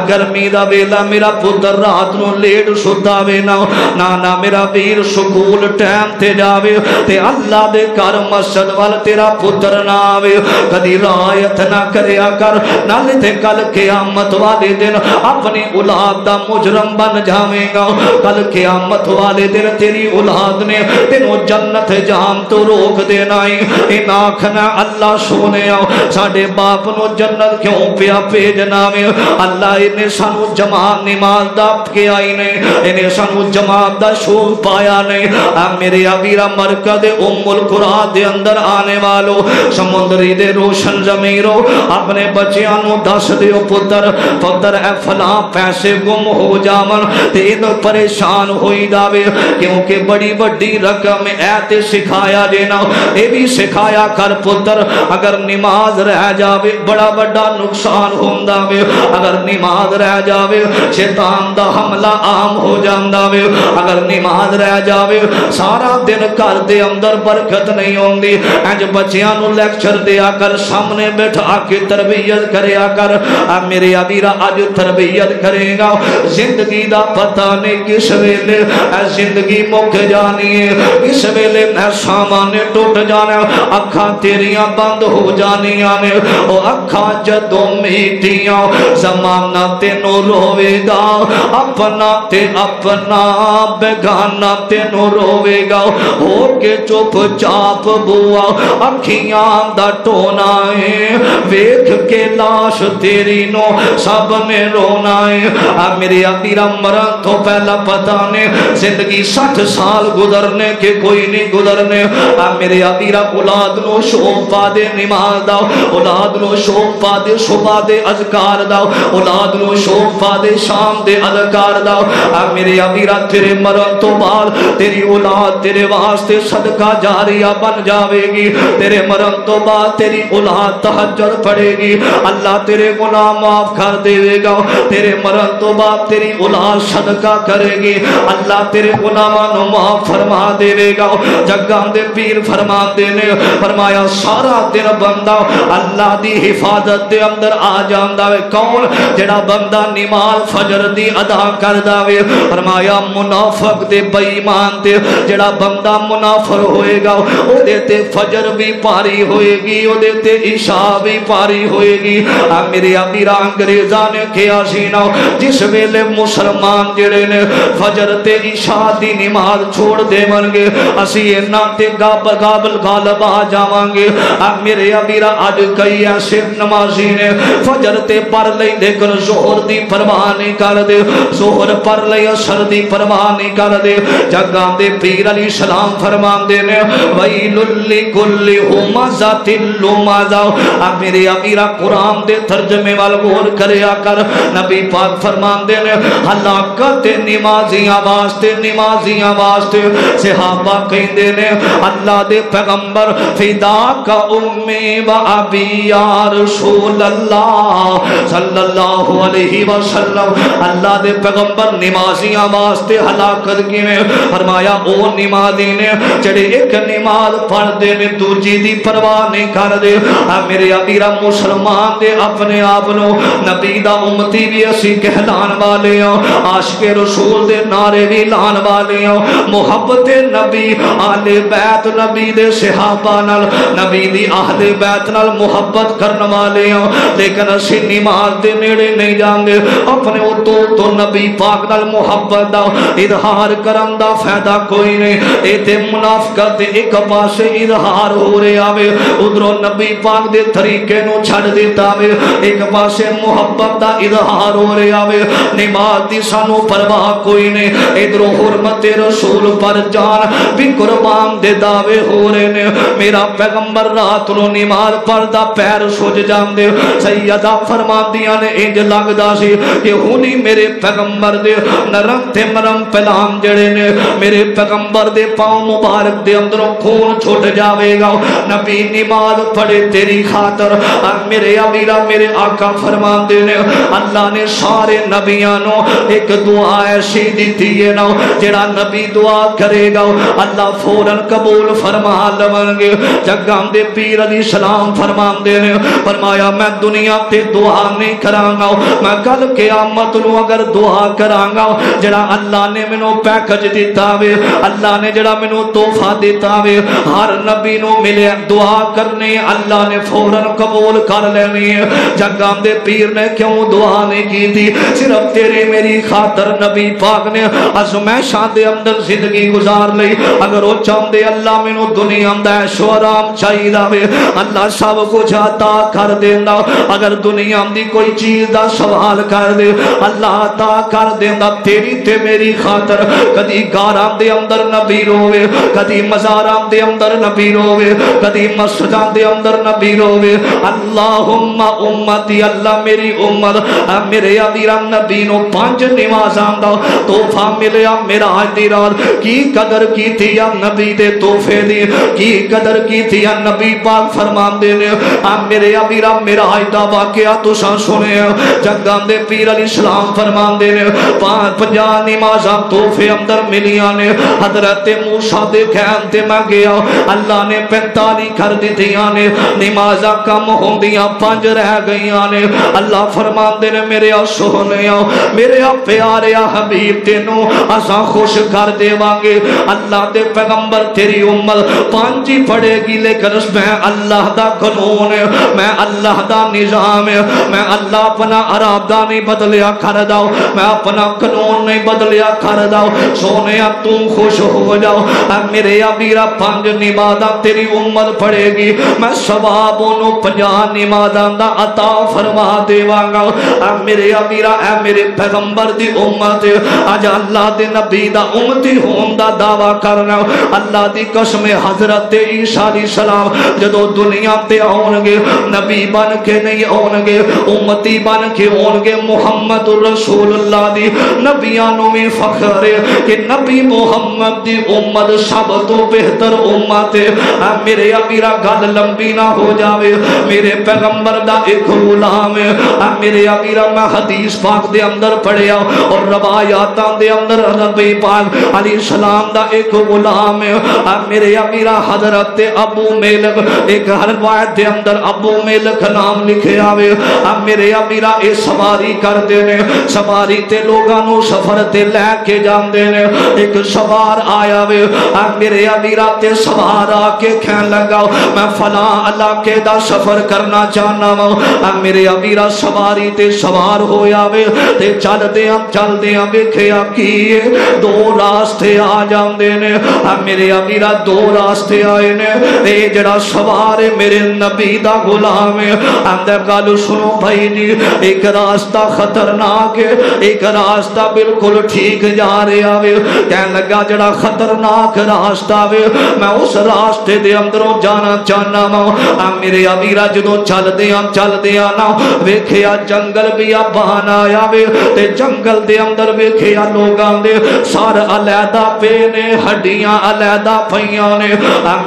گرمی دا ویلا میرا پتر رات نو لیٹ ستا وے نا نانا میرا ویر سکول ٹائم تے جاوے تے اللہ دے گھر مسجد وال تیرا پتر نہ آوے کدی رعایت نہ کریا کر نالے تے کل قیامت والے دن اپنی اولاد دا مجرم بن جاویں گا کل قیامت والے دن تیری اولاد نے تینوں جنت جہان تو روک دینا ہی ان آکھنا اللہ سونے ساڑے باپ نو جنت کیوں پیا پیجنا میں اللہ انہیں سانو جماعت نماز دا کے آئی نہیں انہیں سانو جماعت دا شوق پایا نہیں میرے امیرہ مرکز ام القرآن دے اندر آنے والو سمندری دے روشن زمیرو اپنے بچیاں نو دس دیو پتر اے فلاں پیسے گم ہو جامن تے انہوں پریشان ہوئی داوے کیونکہ بڑی بڑی رقم ایتے سکھایا دینا اے بھی سکھایا کر پتر اگر نماز رہ جاوے بڑا بڑا نقصان ہوندہ وے اگر نماز رہ جاوے شیطان دا حملہ عام ہو جاندہ وے اگر نماز رہ جاوے سارا دن کر دے اندر برکت نہیں ہوندی انج بچیاں نو لیکچر دیا کر سامنے بیٹھا کے تربیت کریا کر میرے ابیرا اج تربیت کرے گا زندگی دا پتہ نہیں کس ویلے زندگی مک جانی ہے کس ویلے سامان ٹوٹ جانا اکھاں تیریاں بند ہو جانیاں نے او اکھاں جدوں میٹیاں زمانہ تینوں روے گا اپنا تے اپنا بیگانہ تینوں روے گا ہو کے چپ چاپ بوا اکھیاں دا ٹونا ہے ویکھ کے لاش تیری نو سب نے رونا ہے میرے ابیرا مرن تو پہلا پتہ نے زندگی 60 سال گزرنے کے کوئی نہیں گزرنے میرے ابیرا اولاد نو شوق پا دے نماز دا اولاد نو شوق پا دے صبح دے اذکار دا اولاد نو شوق پا دے شام دے اذکار دا میرے ابیرا تیرے مرن تو بعد تیری اولاد تیرے واسطے صدقہ جاریہ بن جاوے گی تیرے مرن تو بعد تیری اولاد تہجد پڑھے گی اللہ تیرے گناہ معاف کر دے گا تیرے مرن تو بعد تیری اولاد صدقہ کرے گی اللہ تیرے گناہ نو معاف فرما دے گا جگاں دے پیر فرما دینے فرمایا سارا دن بندہ اللہ دی حفاظت دے اندر آ جاندا وے کون جڑا بندہ نماز فجر دی ادا کردا وے فرمایا منافق دے بے ایمان تے جڑا بندہ منافر ہوئے گا او دے تے فجر بھی پاری ہوئے گی او دے تے عشاء بھی پاری ہوئے گی میرے امیرا انگریزاں نے کیا سینا جس ویلے مسلمان جڑے نے فجر تے عشاء دی نماز چھوڑ دے ونگے اسی انہاں تے قابل غالب آ جاواں گے میرے ابیرا اج کئی ایسے نمازی نے فجر تے پڑھ لئی لیکن ظہر دی پرواہ نہیں کر دے ظہر پڑھ لئی عصر دی پرواہ نہیں کر دے جگاں دے پیر علیہ السلام فرماندے نے ویل لکل ہمزۃ لمزہ میرے ابیرا قرآن دے ترجمے وال غور کریا کر نبی پاک فرماندے نے ہلاکت نمازیاں واسطے صحابہ کہندے نے اللہ دے پیغمبر فداک امی و ابی یا رسول اللہ صلی اللہ علیہ وسلم اللہ دے پیغمبر نمازیاں واسطے ہلاکت کیویں فرمایا او نمازی نے جڑے ایک نماز پڑھ دے نے دوجی دی پرواہ نہیں کر دے میرے ابیرا مسلمان دے اپنے آپ نو نبی دا امتی بھی اسی کہلان والے ہیں عاشق رسول دے نعرے بھی لان والے ہیں محبت نبی آل بیت نبی دے صحابہ نال نبی دی اہل بیت نال محبت کرن والے ہیں لیکن اسی نماز دے نیڑے نہیں جاندے اپنے تو نبی پاک نال محبت دا اظہار کرن دا فائدہ کوئی نہیں اے تے منافقت ایک پاسے اظہار ہو رہے آوے ادھروں نبی پاک دے طریقے نو چھڑ دیتا وے ایک پاسے محبت دا اظہار ہو رہے آوے نماز دی سانو پرواہ کوئی نہیں ادھروں حرمت رسول پر جان بھی قربان دے دعوے ہو رہے نے میرا پیغمبر رات نو نماز پڑھدا پیر سج جاندے سیدہ فرماندیاں نے انج لگدا سی کہ ہونی میرے پیغمبر دے نرم تے مرم پلام جڑے نے میرے پیغمبر دے پاؤں مبارک دے اندروں خون چھٹ جاوے گا نبی نماز پڑھے تیری خاطر میرے امیرا میرے آقا فرماندے نے اللہ نے سارے نبیاں نو ایک دعا ایسی دیتی ہے نا جڑا نبی دعا کرے گا اللہ فوراً قبول فرما لون گے جگاں دے پیر علیہ السلام فرماندے نے فرمایا میں دنیا تے دعا نہیں کراں گا میں کل قیامت نو اگر دعا کراں گا جڑا اللہ نے مینوں پیکج دیتا وے اللہ نے جڑا مینوں تحفہ دیتا وے ہر نبی نو ملے دعا کرنے اللہ نے فوراً قبول کر لینی ہے جگاں دے پیر نے کیوں دعا نہیں کی تھی صرف تیری میری خاطر نبی پاک نے ازمائشاں دے اندر زندگی گزار لئی اگر وہ چاہندے اللہ مینوں دنیا دا عیش و آرام چاہیدا وے اللہ سب کچھ عطا کر دیندا اگر دنیا دی کوئی چیز دا سوال کر دے اللہ عطا کر دیندا تیری تے میری خاطر کدی گاراں دے اندر نبی روے کدی مزاراں دے اندر نبی روے کدی مسجداں دے اندر نبی روے اللہم امتی اللہ میری امت میرے ابیرا نبی نو 5 نمازاں دا تحفہ ملیا معراج دی رات کی قدر کی تھی یا نبی دے تحفے دی کی قدر کی تھی یا نبی پاک فرماندے نے میرے ابیرا معراج دا واقعہ تساں سنے جگاں دے پیر علیہ السلام فرماندے نے 50 نمازاں تحفے اندر ملیاں نے حضرت موسیٰ دے خیم تے تے میں گیا اللہ نے 45 کر دتیاں نے نمازاں کم ہوندیاں 5 رہ گئیاں نے اللہ فرماندے نے میرے سونیا میرے پیارے حبیب تینوں اساں خوش کر دیواں گے اللہ دے پیغمبر تیری امت 5 ہی پڑھے گی لیکن اس میں اللہ دا قانون میں اللہ دا نظام میں اللہ اپنا ارادہ نہیں بدلیا کر داؤ میں اپنا قانون نہیں بدلیا کر داؤ سونیا تو خوش ہو جاؤ میرے امیرا 5 نمازاں تیری امت پڑھے گی میں ثواب انہوں 50 نمازاں دا عطا فرما دیواں گا میرے امیرا اے میرے پیغمبر دی امت آج اللہ دے نبی دا امتی ہون دا دعویٰ کرنا اللہ دی قسم حضرت عیسیٰ علیہ السلام جدو دنیا تے آؤں گے نبی بن کے نہیں آؤں گے امتی بن کے آؤں گے محمد رسول اللہ دی نبیانوں میں فخر ہے کہ نبی محمد دی امت سب تو بہتر امت ہے میرے امیرا گل لمبی نہ ہو جاوے میرے پیغمبر دا ایک غلام ہے میرے امیرا میں حدیث پاک دے اندر پڑھیا اور روایاتاں دے اندر نبی پاک علیہ السلام دا ایک غلام ہے میرے امیرا حضرت ابو میلک ایک روایت دے اندر ابو میلک نام لکھے آوے میرے امیرا اے سواری کر دینے سواری تے لوگانو سفر تے لے کے جان دینے ایک سوار آیا وے میرے امیرا تے سوار آکے کھین لگا میں فلاں علاقے دا سفر کرنا چاہنا ہوں میرے امیرا سواری تے سوار ہویا وے تے چل دیاں ویکھیا کیے 2 راستے آ جان دینے میرے امیرا 2 راستے آئے نے اے جڑا سوار میرے نبی دا غلام ہے اندر گل سنو بھائی جی ایک راستہ خطرناک ہے ایک راستہ بالکل ٹھیک جا رہا ہے کہنے لگا جڑا خطرناک راستہ ہے میں اس راستے دے اندروں جانا چاہنا ہوں میرے امیرا جدو چل دیاں نا ویکھیا جنگل بھی آبان آیا وے تے جنگل دے اندر ویکھیا لوگاں دے سار علیحدہ پے نے ہڈیاں علیحدہ پئیاں نے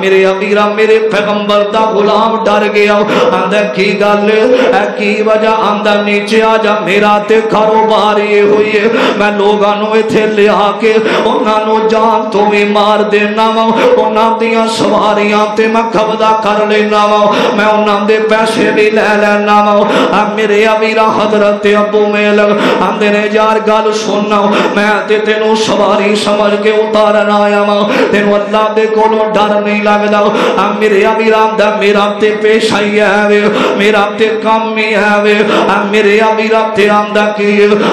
میرے امیرا میرے پیغمبر دا غلام ڈر گیا اندر کی گل اے کی وجہ اندر نیچے آ جا میرا تے کاروبار یہ ہوئی ہے میں لوگاں نو ایتھے لیا کے انہاں نو جان تو بھی مار دینا وا انہاں دیاں سواریاں تے میں قبضہ کر لینا وا میں انہاں دے پیسے بھی لے لینا وا میرے امیرا حضرت ابو میلک اندے نے یار گل سننا میں تے تینوں سواری سمجھ کے اتارن آیا وا تینوں اللہ دے کولوں ڈر نہیں لگدا میرے امیرا دا میرا تے پیش آئی ہے میرا تے کام ہی ہے میرے امیرا تے آمدہ کی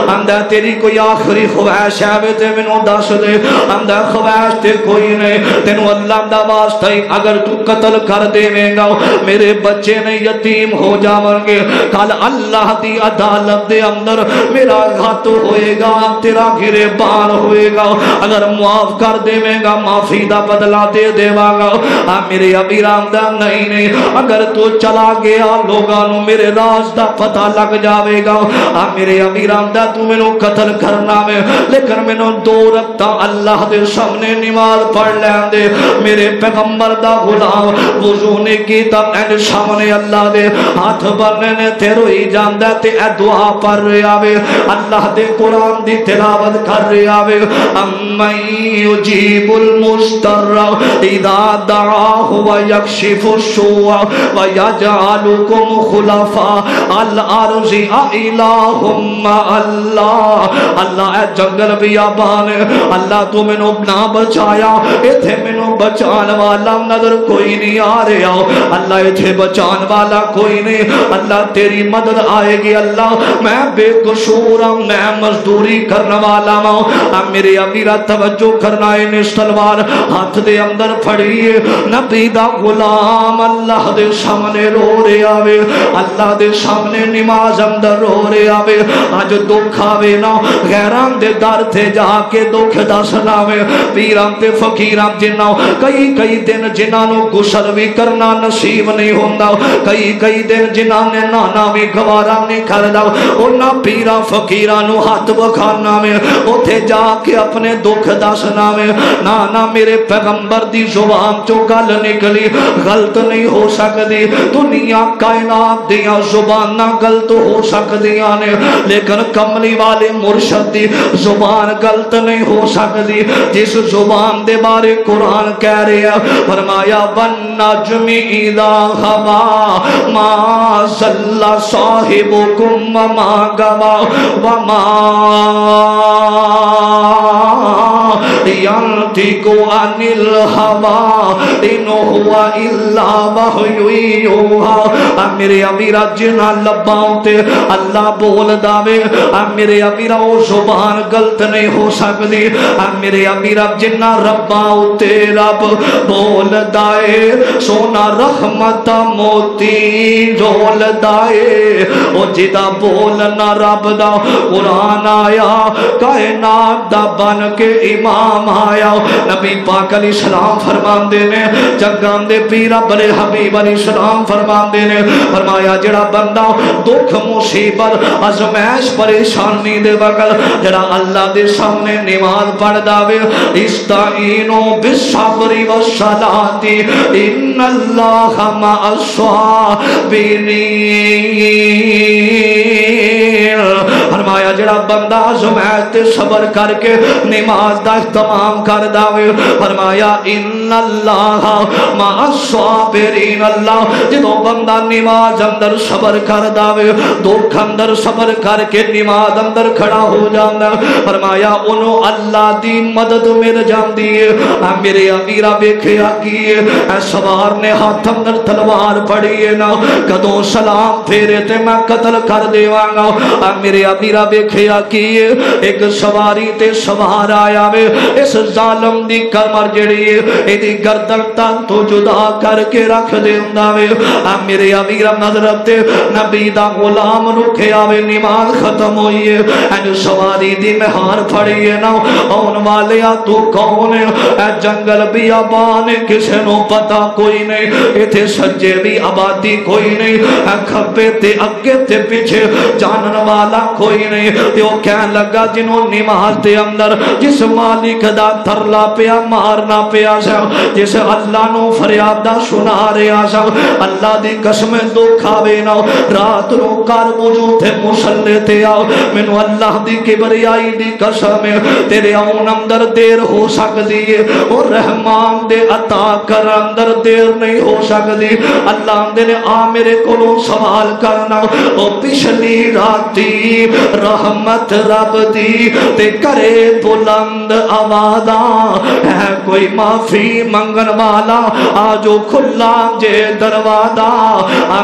آمدہ تیری کوئی آخری خواہش ہے تے منو دس دے آمدہ خواہش تے کوئی نہیں تینوں اللہ دا واسطہ اگر تو قتل کر دے گا میرے بچے نے یتیم ہو جاؤں گے کل اللہ دی عدالت دے اندر میرا ہاتھ ہوئے گا تیرا گریبان ہوئے گا اگر معاف کر دے گا معافی دا بدلہ دے دے گا میرے امیرا آمدہ نہیں اگر تو چلا گیا لوگانو میرے راز دا پتہ لگ جاوے گا میرے امیر آمدہ تو میں نو قتل کرنا میں لیکن میں نو 2 رکعت اللہ دے سامنے نماز پڑھ لین دے میرے پیغمبر دا غلام وضو نے کی تب این سامنے اللہ دے ہاتھ بھرنے نے تے روئی جاندہ تے اے دعا پڑھ رہے آوے اللہ دے قرآن دی تلاوت کر رہے آوے امّن یجیب المستر اذا دعاہ ویکشف السوء وَيَجْعَلُكُمْ خُلَفَاءَ الْأَرْضِ أَإِلَٰهٌ مَّعَ اللَّهِ اللہ اے جنگل بیابان اللہ تو میں نو نہ بچایا ایتھے میں نو بچان والا نظر کوئی نہیں آ رہا اللہ ایتھے بچان والا کوئی نہیں اللہ تیری مدد آئے گی اللہ میں بے قصور ہوں میں مزدوری کرنے والا ہوں میرے امیرہ توجہ کرنا ہے تلوار ہاتھ دے اندر پھڑی نبی دا غلام اللہ دے سامنے رو رہے آوے اللہ دے سامنے نماز اندر رو رہے آوے آج دکھ آوے نا غیران دے دار تھے جا کے دکھ دسنا وے پیران تے فقیران جنہاں کئی دن جنہاں گسل بھی کرنا نصیب نہیں ہوندہ کئی دن جنہاں نے نانا بھی گوارا نہیں کردہ انہاں پیران فقیران ہاتھ بکھانا میں اتھے جا کے اپنے دکھ دسنا میں نانا میرے پیغمبر دی زبان چو گل نکلی غلط نہیں ہو سکتی دنیا کائنات دیا زبان نہ غلط ہو سکتیاں نے لیکن کملی والے مرشد دی زبان غلط نہیں ہو سکتی جس زبان دے بارے قرآن زبان کہہ رہے ہیں فرمایا والنجم اذا ہوا ما ضل صاحبکم وما غوا وما ينطق عن الهوى إن هو إلا وحي يوحى میرے امیرہ جنہ لباؤں تے اللہ بول داوے میرے امیرہ وہ زبان غلط نہیں ہو سکتی میرے امیرہ جنہ رباؤں تے رب بول دائے سونا رحمت موتی جول دائے او جدا بولنا رب دا قرآن آیا کائنات دا بن کے امام آیا نبی پاک علیہ السلام فرمان دینے جگان دے پیرا بڑے حبیب علیہ السلام فرمان دینے فرمایا جڑا بندہ دکھ مصیبت ازمائش پریشانی دے وقت جڑا اللہ دے سامنے نماز پڑھ داوے استعینوا بالصبر والصلاۃ ان اللہ مع الصابرین فرمایا جڑا بندہ ازمائش تے صبر کر کے نماز دا اہتمام کر داوے فرمایا ان اللہ مع الصابرین اللہ جدو بندہ نماز اندر صبر کر داوے دکھ اندر صبر کر کے نماز اندر کھڑا ہو جانا فرمایا انہوں اللہ دی مدد مل جاندی ہے میرے امیرہ بیکھیا کیے سوار نے ہاتھ اندر تلوار پڑی ہے نا کدوں سلام پھیرے تے میں قتل کر دیوانا میرے امیرہ بیکھیا کیے ایک سواری تے سوار آیا وے اس ظالم دی کمر جڑی ہے ایدی گردن تن تو جدا کر کے رکھ دیندہ وے میرے امیرہ نظرت تے نبی دا غلام رکھے آوے نماز ختم ہوئی ہے سواری دی مہار پھڑی ہے نا اون والیا تو کون ہے جنگل بھی آبان کسے نو پتا کوئی نہیں ایتھے سجے بھی آبادی کوئی نہیں کھپے تے اگے تے پیچھے جانن والا کوئی نہیں تے وہ کہن لگا جنہوں نماز تے اندر جس مالک دا ترلا پیا مارنا پیا سا جس اللہ نو فریادہ سنا رہا سا اللہ دی قسم دکھ آوے نا رات نو کر وضو تے مسلے تے آؤ مینو اللہ دی کبریائی دی قسم تیرے آن اندر دیر ہو سکتی ہے اور رحمان دے عطا کر اندر دیر نہیں ہو سکتی اللہ دے نے آ میرے کولوں سوال کرنا او پچھلی راتی رحمت رب دی تے کرے بلند آوازاں ہے کوئی معافی منگن والا آجو کھلا جے دروازہ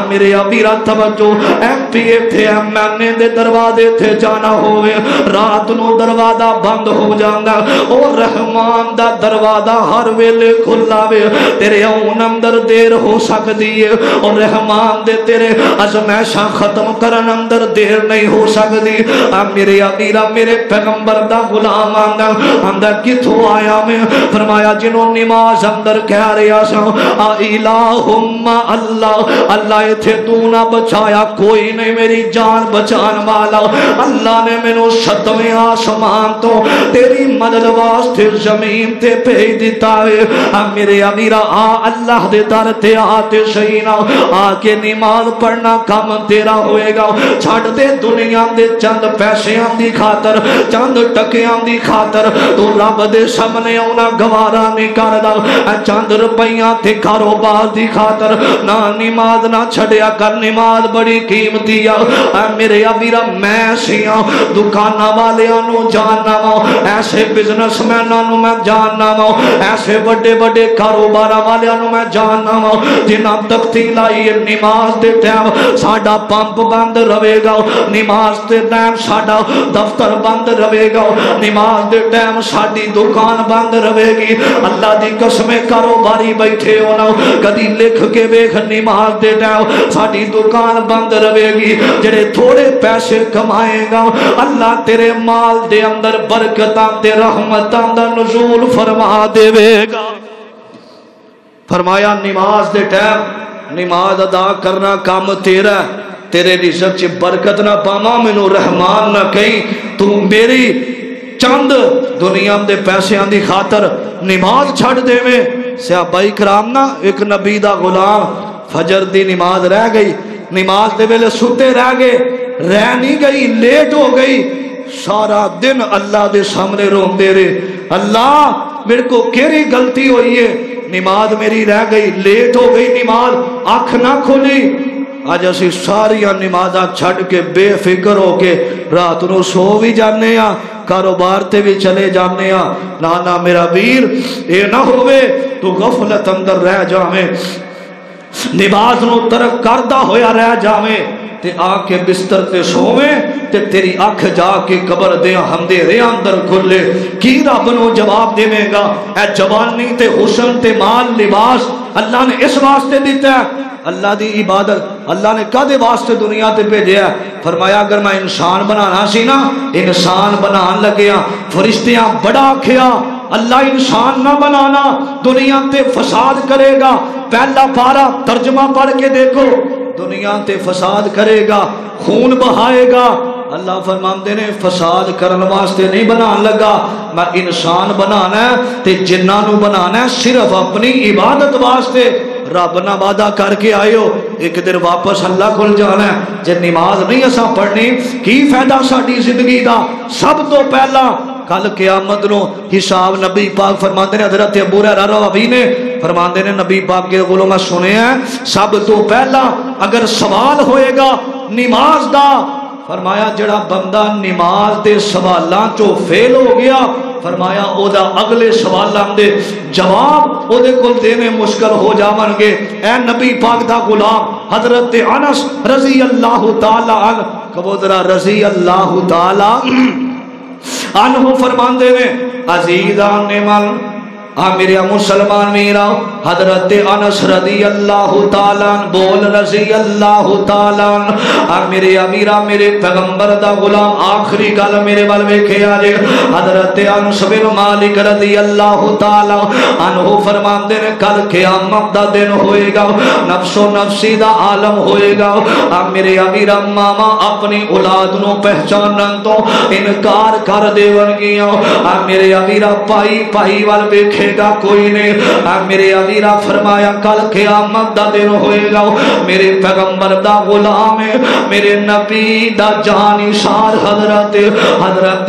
میرے امیرہ توجہ ایم پی اے تھے ایم این اے دے دروازے تھے جانا ہوئے رات نو دروازہ بند ہو جانا اور رحمان دا دروازہ ہر ویلے کھلا وے تیرے اون اندر دیر ہو سکتی ہے اور رحمان دے تیرے ازمائشاں ختم کرن اندر دیر نہیں ہو سکتی میرے امیرہ میرے پیغمبر دا غلام اندر کتھو آیا میں فرمایا جنہوں نماز اندر کہہ رہا سا الہم اللہ اللہ تھے تو نہ بچایا کوئی نہیں میری جان بچان والا اللہ نے میں نو ستویں آسمان تو تیری مدد واسطے زمین تے بھیج دیتا ہے میرے امیرہ اللہ دے در تے آتے شہینا کے نماز پڑھنا کام تیرا ہوئے گا چھاڑ دے دنیا دے چند پیسیاں دی خاطر چند ٹکیاں دی خاطر تو رب دے سامنے اونا گوارا نہیں کردا چند روپیاں تے کاروبار دی خاطر نہ نماز نہ چھڑیا کر نماز بڑی قیمتی ہے میرے امیرہ میں سیاں دکانہ والے انو جاننا ماں ایسے بزنس مینوں نو میں جاننا ماں ایسے بڑے بڑے کاروبار والے انو میں جاننا ماں جنہاں تختی لائی نماز دے ٹائم ساڈا پمپ بند رہے گا نماز دے ٹائم ساڈا دفتر بند رہے گا نماز دے ٹائم ساڈی دکان بند رہے گی اللہ دی قسم کاروباری بیٹھے ہونا کدی لکھ کے ویکھ نماز دے ٹائم ساڈی دکان بند رہے گی جڑے تھوڑے پیسے کمائے گا اللہ تیرے مال دے اندر برکتاں تے رحمتاں دا نزول فرما دے گا فرمایا نماز دے ٹائم نماز ادا کرنا کام تیرا تیرے رزق چ برکت نہ پاواں مینوں رحمان نہ کہیں تو میری چند دنیا دے پیسیاں دی خاطر نماز چھڑ دے میں صحابہ کرام نا ایک نبی دا غلام فجر دی نماز رہ گئی نماز دے ویلے ستے رہ گئے رہ نہیں گئی لیٹ ہو گئی سارا دن اللہ دے سامنے روندے رہے اللہ میرے کو کیری غلطی ہوئی ہے، نماز میری رہ گئی، لیٹ ہو گئی نماز، آنکھ نہ کھولی۔ آج اسی ساریاں نمازاں چھڈ کے بے فکر ہو کے رات نو سو بھی جانے ہاں، کاروبار تے بھی چلے جانے ہاں۔ نانا میرا ویر، اے نہ ہوئے تو غفلت اندر رہ جاویں، نماز نو ترک کردا ہویا رہ جاویں تے آ کے بستر تے سوویں تے تیری اکھ جا کے قبر دے اندھیرے اندر کھلے۔ کی رب نو جواب دے گا؟ اے جوانی تے حسن تے مال لباس اللہ نے اس واسطے دیتا ہے، اللہ دی عبادت اللہ نے کدے واسطے دنیا تے بھیجیا ہے؟ فرمایا اگر میں انسان بنانا سی نا، انسان بنان لگیا فرشتیاں بڑا آکھیا اللہ انسان نہ بنانا، دنیا تے فساد کرے گا۔ پہلا پارا ترجمہ پڑھ کے دیکھو، دنیا تے فساد کرے گا، خون بہائے گا۔ اللہ فرماندے نے فساد کرن واسطے نہیں بنان لگا، میں انسان بنانا ہے تے جنہاں نو بنانا ہے صرف اپنی عبادت واسطے۔ رب نہ وعدہ کر کے آئے ہو ایک دن واپس اللہ کھل جانا ہے، جے نماز نہیں اساں پڑھنی کی فائدہ ساڈی زندگی دا؟ سب تو پہلا کل قیامت نو حساب نبی پاک فرماندے نے، حضرت ابو ہریرہ راوی نے فرماندے نے نبی پاک کے کولوں میں سنیا ہے سب تو پہلا اگر سوال ہوئے گا نماز دا، فرمایا جڑا بندہ نماز دے سوالاں چوں فیل ہو گیا، فرمایا او دا اگلے سوالاں دے جواب او دے کول دینے مشکل ہو جاون گے۔ اے نبی پاک دا غلام حضرت انس رضی اللہ تعالی عنہ، کہو ذرا رضی اللہ تعالی عنہ فرماندے نے عزیزان من میرے مسلمان میرا حضرت انس رضی اللہ تعالیٰ بول رضی اللہ تعالیٰ میرے امیرہ میرے پیغمبر دا غلام آخری گل میرے بل ویکھے آجے حضرت انس بن مالک رضی اللہ تعالیٰ عنہ فرماندے نے کل قیامت دا دن ہوئے گا، نفس و نفسی دا عالم ہوئے گا، میرے امیرہ ماما اپنی اولاد نو پہچانن تو انکار کر دے ورگیاں، میرے امیرہ پائی پائی وال ویکھے گا کوئی نہیں، میرے امیرہ فرمایا کل قیامت دا دن ہوئے گا، میرے پیغمبر دا غلام ہے، میرے نبی دا جانی شار حضرت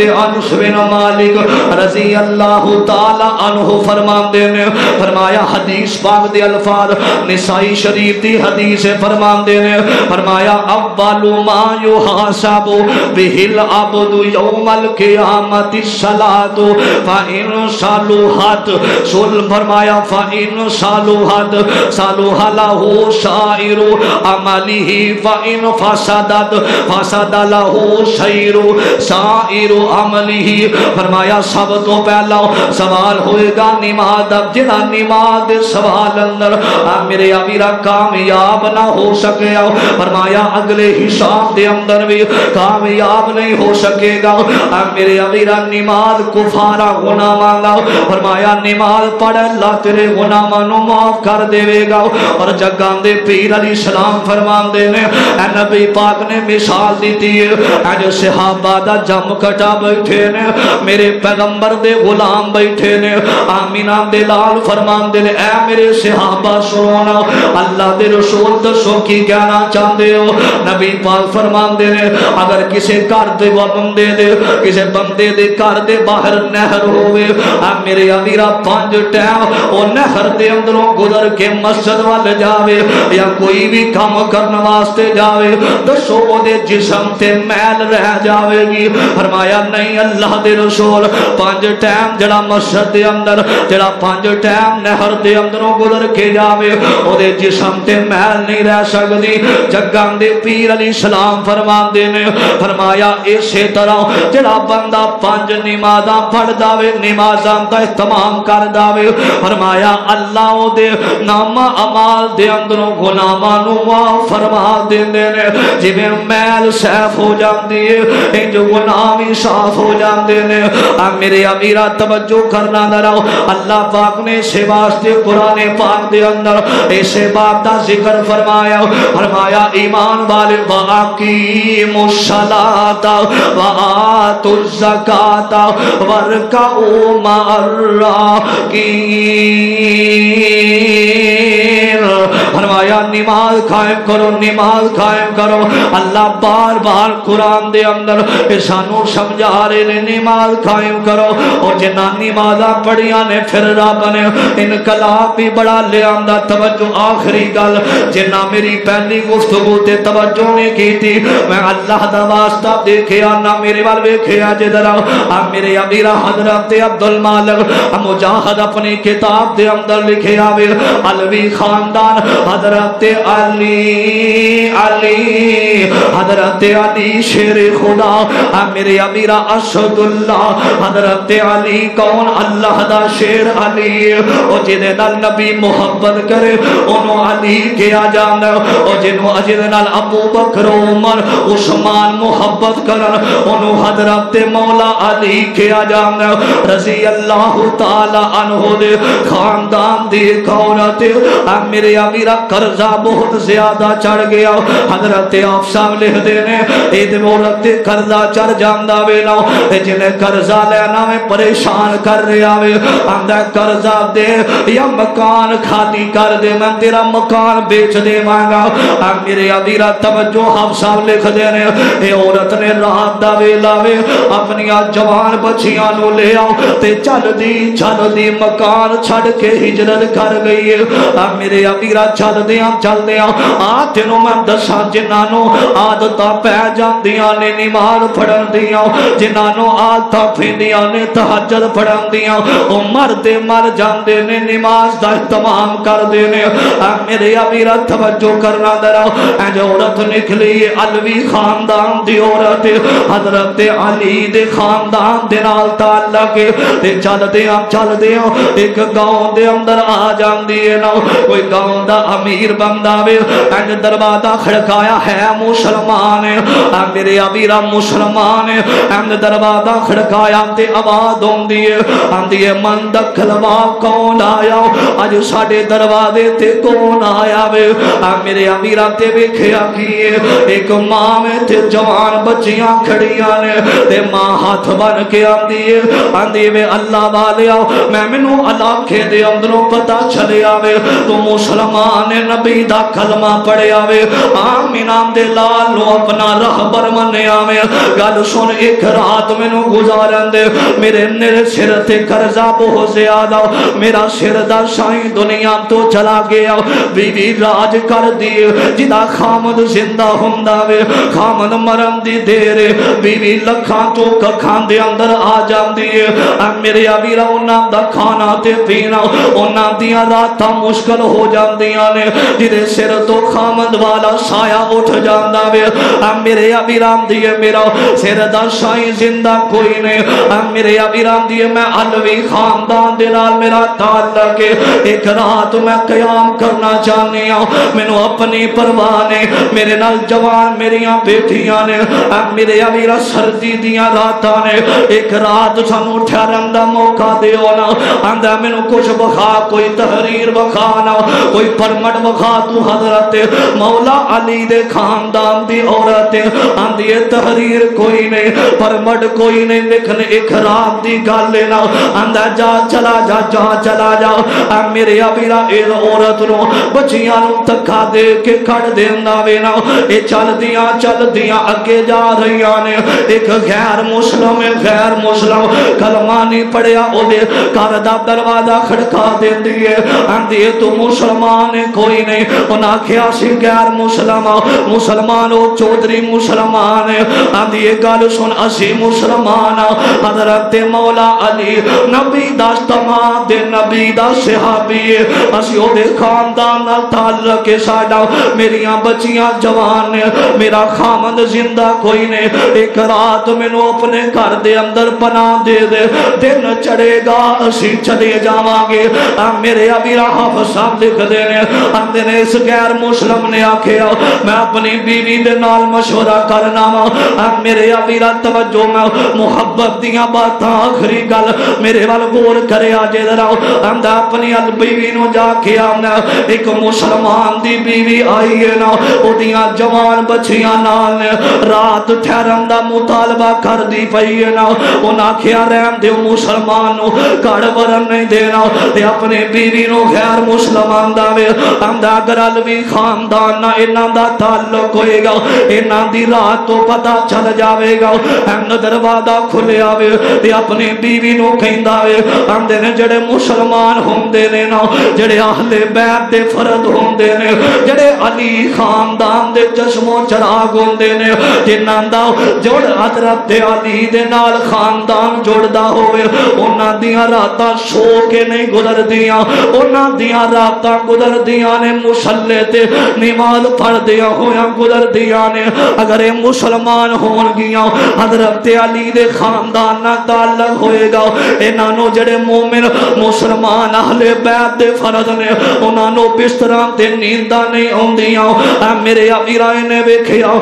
انس بن مالک رضی اللہ تعالی عنہ فرماندے نے، فرمایا حدیث پاک دے الفاظ نسائی شریف دی حدیث فرماندے نے، فرمایا اول ما یحاسب بہ العبد یوم القیامت الصلاۃ فإن صلحت سل فرمایا فَإِن صَلُحَتْ صَلُحَ لَهُ سَائِرُ عَمَلِهِ فَإِن فَسَدَتْ فَسَدَ لَهُ سَائِرُ عَمَلِهِ۔ فرمایا سب تو پہلا سوال ہوئے گا نماز دا، جڑا نماز دے سوال اندر میرے امیرہ کامیاب نہ ہو سکے، فرمایا اگلے حساب دے اندر بھی کامیاب نہیں ہو سکے گا، میرے امیرہ نماز کفارہ گناہاں دا، فرمایا نماز پڑھ اللہ تیرے گناہاں نو معاف کر دے گا۔ اور جگاں دے پیر علیہ السلام فرماندے نے اے نبی پاک نے مثال دیتی ہے، اے جو صحابہ دا جم کٹا بیٹھے نے، میرے پیغمبر دے غلام بیٹھے نے، آمینہ دے لال فرماندے نے اے میرے صحابہ سنو، اللہ دے رسول دسو کی کہنا چاہتے ہو؟ نبی پاک فرماندے نے اگر کسی گھر دے بندے دے کسی بندے دے گھر دے باہر نہر ہوئے، میرے امیرہ پانچ ٹائم وہ نہر دے اندروں گزر کے مسجد وال جاوے یا کوئی بھی کام کرنے واسطے جاوے دسو او دے جسم تے میل رہ جاوے گی؟ فرمایا نہیں اللہ دے رسول، پانچ ٹائم جڑا مسجد دے اندر جڑا پانچ ٹائم نہر دے اندروں گزر کے جاوے او دے جسم تے میل نہیں رہ سکتی۔ جگاں دے پیر علیہ السلام فرماندے نے، فرمایا اسی طرح جڑا بندہ پانچ نمازاں پڑھ داوے نمازاں دا اہتمام کر داوے، فرمایا اللہ او دے نام اعمال دے اندروں گناہاں نو معاف فرما دیندے نے، جویں میل صاف ہو جاندی ہے جو گناہ بھی صاف ہو جاندے نے۔ میرے امیرہ توجہ کرنا ذرا، اللہ پاک نے اس واسطے قرآن پاک دے اندر اس بات دا ذکر فرمایا، فرمایا ایمان والے وَأَقِیمُوا الصَّلَاةَ وَآتُوا الزَّکَاةَ وَارْکَعُوا مَعَ الراکعین۔ فرمایا نماز قائم کرو، نماز قائم کرو۔ اللہ بار بار قرآن دے اندر سانو سمجھا رہے نے نماز قائم کرو۔ اور جنہ نمازاں پڑھیاں نے پھر رب نے انقلاب بھی بڑا لے آندا۔ توجہ آخری گل جنہ میری پہلی گفتگو تے توجہ نہیں کی تھی، میں اللہ دا واسطہ دیکھیا نہ میرے وال ویکھیا جدرا میرے امیر حضرت عبد المالک مجاہد اپنی کتاب دے اندر لکھے آوے علوی خاندان حضرت علی حضرت علی شیر خدا میرے امیر اسد اللہ حضرت علی کون اللہ دا شیر علی اور جنہیں نال نبی محبت کرے انہوں علی کیا جانا اور جنہیں نال ابو بکر عمر عثمان محبت کرن انہوں حضرت مولا علی کیا جانا رضی اللہ تعالی عنہ دے خاندان دی عورت میرے امیرہ قرضہ بہت زیادہ چڑھ گیا حضرت حفصہ لکھ دینے اید عورت قرضہ چڑھ جاندہ وینا جنہیں قرضہ لینا میں پریشان کر رہا وے اندہ قرضہ دے یا مکان خالی کر دے میں تیرا مکان بیچ دے مانگا میرے امیرہ توجہ حفصہ لکھ دینے اے عورت نے رات دا ویلا وے اپنی جوان بچیاں نو لے آؤ تے چل دی مکان چھڑ کے ہجرت کر گئی ہے میرے امیرہ چل دیاں تینوں میں دساں جنانو عادتاں پہ جاندیاں نے نماز پڑھن دیاں جنانو عادتاں پھیندیاں نے تہجد پڑھن دیاں او مر جاندے نے نماز دا اہتمام کر دینے میرے امیرہ توجہ کرنا درا جو عورت نکلی علوی خاندان دی عورت حضرت علی دے خاندان دے نال تعلق تے چل دیاں ایک گاؤں دے اندر آ جاندی ہے نا کوئی گاؤں دا امیر بندہ وے انج دروازہ کھڑکایا ہے مسلمان میرے امیرہ مسلمان انج دروازہ کھڑکایا تے آواز آندی ہے من دکھلوا کون آیا اج ساڈے دروازے تے کون آیا وے میرے امیرہ تے ویکھیا کیے ایک ماں میں تے جوان بچیاں کھڑیاں نے تے ماں ہاتھ بن کے آندی وے اللہ والے میں منو علاقے دے اندروں پتا چلے آوے تو مسلمان نبی دا کلمہ پڑے آوے آمینام دے لالو اپنا رہبر منے آوے گل سن ایک رات منو گزارن دے میرے سر تے قرضہ بہت زیادہ میرا سر دا شاہی دنیا تو چلا گیا بی بی راج کر دیے جدا خامد زندہ ہندہ وے خامد مرم دی دیرے بی بی لکھان تو ککھان دے اندر آ جان دیے میرے ابیرہ انہاں دا کھانا تے پینا انہاں دیاں راتاں مشکل ہو جان دیاں نے جدے سر تو خامد والا سایہ اٹھ جاندہ وے میرے ابیرہ دیے میرا سر دا شاہی زندہ کوئی نے میرے ابیرہ دیے میں علوی خاندان دے نال میرا تعلق ایک رات میں قیام کرنا چاہنی ہوں مینوں اپنی پروانے میرے نال جوان میریاں بیٹیاں نے میرے ابیرہ سردی دیاں راتاں نے ایک رات سانو ٹھہرن دا موقع دیو نا آندہ مینوں کچھ بخا کوئی تحریر بخانا کوئی پرمٹ بخا تو حضرت مولا علی دے خاندان دی عورت آندی تحریر کوئی نہیں پرمٹ کوئی نہیں لیکن ایک رات دی گل لینا آندہ جا چلا جا میرے ابیرہ ایل عورت نو بچیاں نو تکا دے کے کڑ دینا وینا اے چل دیاں اگے جا رہی آنے ایک غیر مسلم کلمہ نہیں پڑیا او دے کاردہ دروازہ کھڑکا دے دیئے آندی تو مسلمان کوئی نہیں انہا کیا سی غیر مسلمان او چودری مسلمان آندی گل سن اسی مسلمان حضرت مولا علی نبی داشتما دے نبی دا صحابی اسی او دے خاندان تعلق کے ساڑا میریاں بچیاں جوان میرا خامد زندہ کوئی نہیں ایک رات میں نو اپنے گھر دے اندر بنا دے دن چڑھے گا اسی چلے جاواں گے میرے ابیرہ حفصہ لکھ دینے اس غیر مسلم نے آکھیا میں اپنی بیوی دے نال مشورہ کرنا میرے ابیرہ توجہ میں محبت دیاں باتاں آخری گل میرے وال غور کرے آجے دراؤ اندہ اپنی بیوی نو جا کے آنا ایک مسلمان دی بیوی آئی ہے نا او دیاں جوان بچیاں نال رات ٹھہرن دا مطالبہ کر دی پئی ہے نا انہاں کیا رحم دیو مسلمان نو کڑ ورن نہیں دینا تے اپنے بیوی نو غیر مسلمان فرماندا وے آندا اگر علوی خاندان نہ انہاں دا تعلق ہوئے گا انہاں دی رات تو پتہ چل جاوے گا احمد دروازہ کھلیا وے تے اپنی بیوی نو کہندا وے آندے نے جڑے مسلمان ہوندے نے نا جڑے اہل بیت دے فرد ہوندے نے جڑے علی خاندان دے چشم و چراغ ہوندے نے جنہاں دا جوڑ حضرت علی دے نال خاندان جڑدا ہوئے انہاں دیاں راتاں سو کے نہیں گزردیاں انہاں دیاں راتاں گزردیاں نے مصلی تے نماز پڑھدیاں ہویاں گزردیاں نے اگر یہ مسلمان ہون گیاں حضرت علی دے خاندان نہ تعلق ہوئے گا انہاں نو جڑے مومن مسلمان اہل بیت دے فرد نے انہاں نو بستراں تے نینداں نہیں ہوندیاں میرے امیرائے نے ویکھیا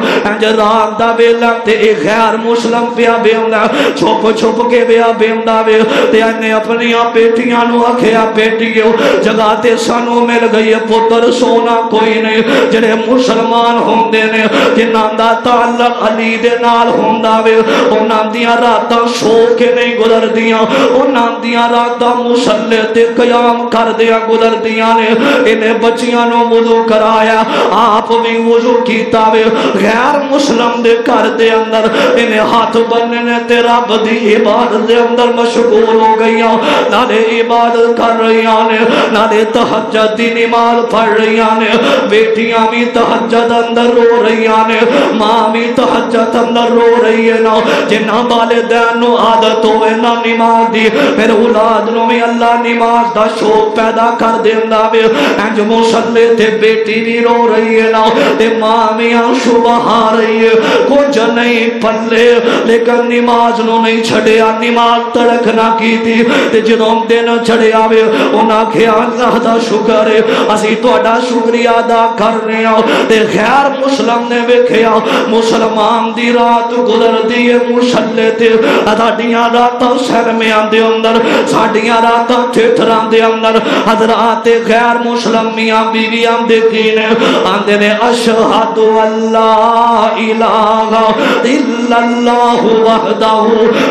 رات دا ویلا تے غیر مسلم پیا بیوندا چھپ چھپ کے پیا بیوندا وے تے نے اپنی بیٹیاں نو آکھیا بیٹیو جگہ تے سانو مل گئی پتر سونا کوئی نہیں جڑے مسلمان ہوندے نے جنہاں دا تعلق علی دے نال ہوندا وے انہاں دیاں راتاں سو کے نہیں گزردیاں انہاں دیاں راتاں مصلی تے قیام کردیاں گزردیاں نے انہیں بچیاں نو وضو کرایا آپ بھی وضو کیتا وے غیر مسلم دے گھر دے اندر انہیں ہاتھ بننے تے رب دی عبادت دے اندر مشغول ہو گئیاں نالے عبادت کر رہیاں نے نالے تہجد دی نماز پڑھ رہیاں نے بیٹیاں بھی تہجد اندر رو رہیاں نے ماں بھی تہجد اندر رو رہی ہے نا جنہاں والدین نو عادت ہوئے نا نماز دی پھر اولاد نو بھی اللہ نماز دا شوق پیدا کر دیندا وے انج مصلی تے بیٹی بھی رو رہی ہے نا تے ماں بھی آنسو بہا رہی ہے کچھ نہیں پلے لیکن نماز نو نہیں چھڑیا نماز تڑک نہ کی تھی تے جدوں دن چھڑیا وے انہاں کہیا اللہ دا شکر ہے اسی تہاڈا شکریہ ادا کرنے ہاں تے غیر مسلم نے ویکھیا مسلمان دی رات گزردی ہے مصلی تے ساڈیاں راتاں سرمیاں دے اندر ساڈیاں راتاں تھیٹراں دے اندر حضرات غیر مسلم میاں بیویاں دے کینے آندے نے اشہد اللہ الہ الا اللہ وحدہ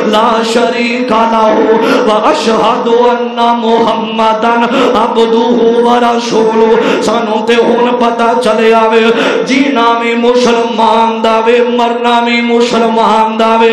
لا شریک لہ واشہد ان محمدن عبدہ ورسولہ سانو تے ہن پتہ چلے آوے جینا بھی مسلمان دا وے مرنا بھی مسلمان دا وے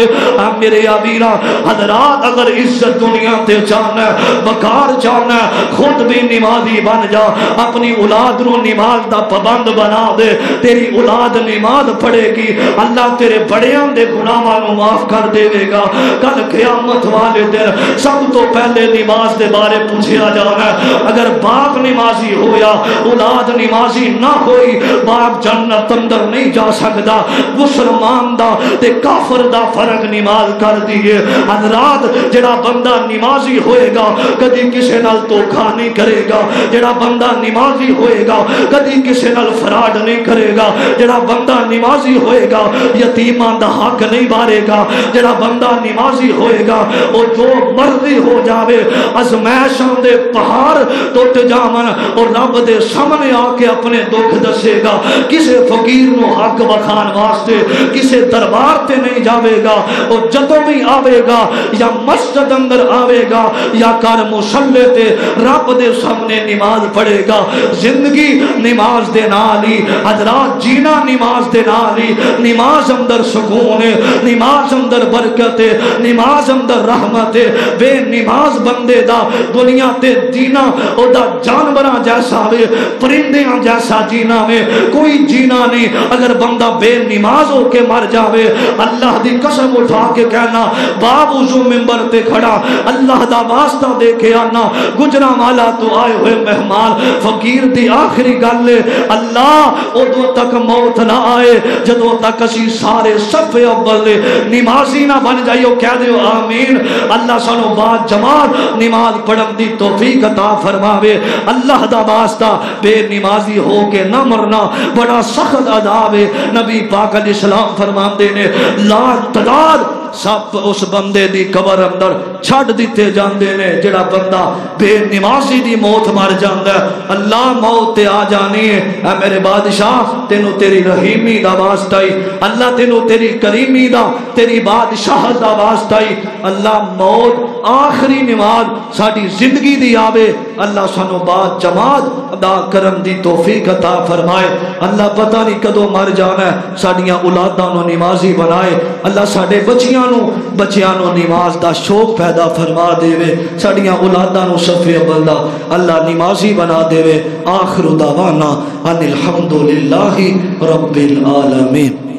میرے ابیرا حضرات اگر عزت دنیا تے چاہنا ہے بکار چاہنا ہے خود بھی نمازی بن جا اپنی اولاد نو نماز دا پابند بنا دے تیری اولاد نماز پڑھے گی اللہ تیرے بڑیاں دے گناہاں نو معاف کر دے گا کل قیامت والے دن سب تو پہلے نماز دے بارے پوچھیا جانا ہے اگر باپ نمازی ہویا اولاد نمازی نہ ہوئی باپ جنت اندر نہیں جا سکتا مسلمان دا تے کافر دا فرق نماز کر دیئے حضرات جڑا بندہ نمازی ہوئے گا کدی کسی نال دھوکا نہیں کرے گا جڑا بندہ نمازی ہوئے گا کدی کسی نال فراڈ نہیں کرے گا جڑا بندہ نمازی ہوئے گا یتیماں دا حق نہیں بارے گا جڑا بندہ نمازی ہوئے گا وہ جو مرضی ہو جاوے ازمائشاں دے پہاڑ ٹوٹ جاون اور رب دے سامنے آ کے اپنے دکھ دسے گا کسے فقیر نو حق بخان واسطے کسے دربار تے نہیں جاوے گا اور جدوں بھی آوے گا یا مسجد اندر آوے گا یا کر مصلی تے رب دے سامنے نماز پڑھے گا زندگی نماز دے نال ہی حضرات جینا نماز دے نال ہی نماز اندر سکون ہے نماز اندر برکت ہے نماز اندر رحمت ہے بے نماز بندے دا دنیا تے جینا او دا جانوراں جیسا وے پرندیاں جیسا جینا وے کوئی جینا نہیں اگر بندہ بے نماز ہو کے مر جاوے اللہ دی قسم اٹھا کے کہنا باوضو منبر تے کھڑا اللہ دا واسطہ دے کے آنا گجرا والا تو آئے ہوئے مہمان فقیر دی آخری گل ہے اللہ ادو تک موت نہ آئے جدو تک اسی سارے صف اول نمازی نہ بن جائیو کہہ دیو آمین اللہ سانو بعد جماعت نماز پڑھن دی توفیق عطا فرماوے اللہ دا واسطہ بے نمازی ہو کے نہ مرنا بڑا سخت عذاب ہے نبی پاک علیہ السلام فرماندے نے لا تعداد سب اس بندے دی قبر اندر چھڑ دیتے جاندے نے جڑا بندہ بے نمازی دی موت مر جاندا ہے اللہ موت تے آ جانی ہے اے میرے بادشاہ تینو تیری رحیمی دا واسطہ ہی اللہ تینو تیری کریمی دا تیری بادشاہ دا واسطہ ہی اللہ موت آخری نماز ساری زندگی دی آوے اللہ سانو بعد جماعت ادا کرن دی توفیق عطا فرمائے اللہ پتہ نہیں کدو مر جانا ہے ساڈیاں اولاداں نو نمازی بنائے اللہ ساڈے بچیاں نو نماز دا شوق پیدا فرما دے ساڈیاں اولاداں نو صف اول دا اللہ نمازی بنا دے آخر دعوانا ان الحمدللہ رب العالمین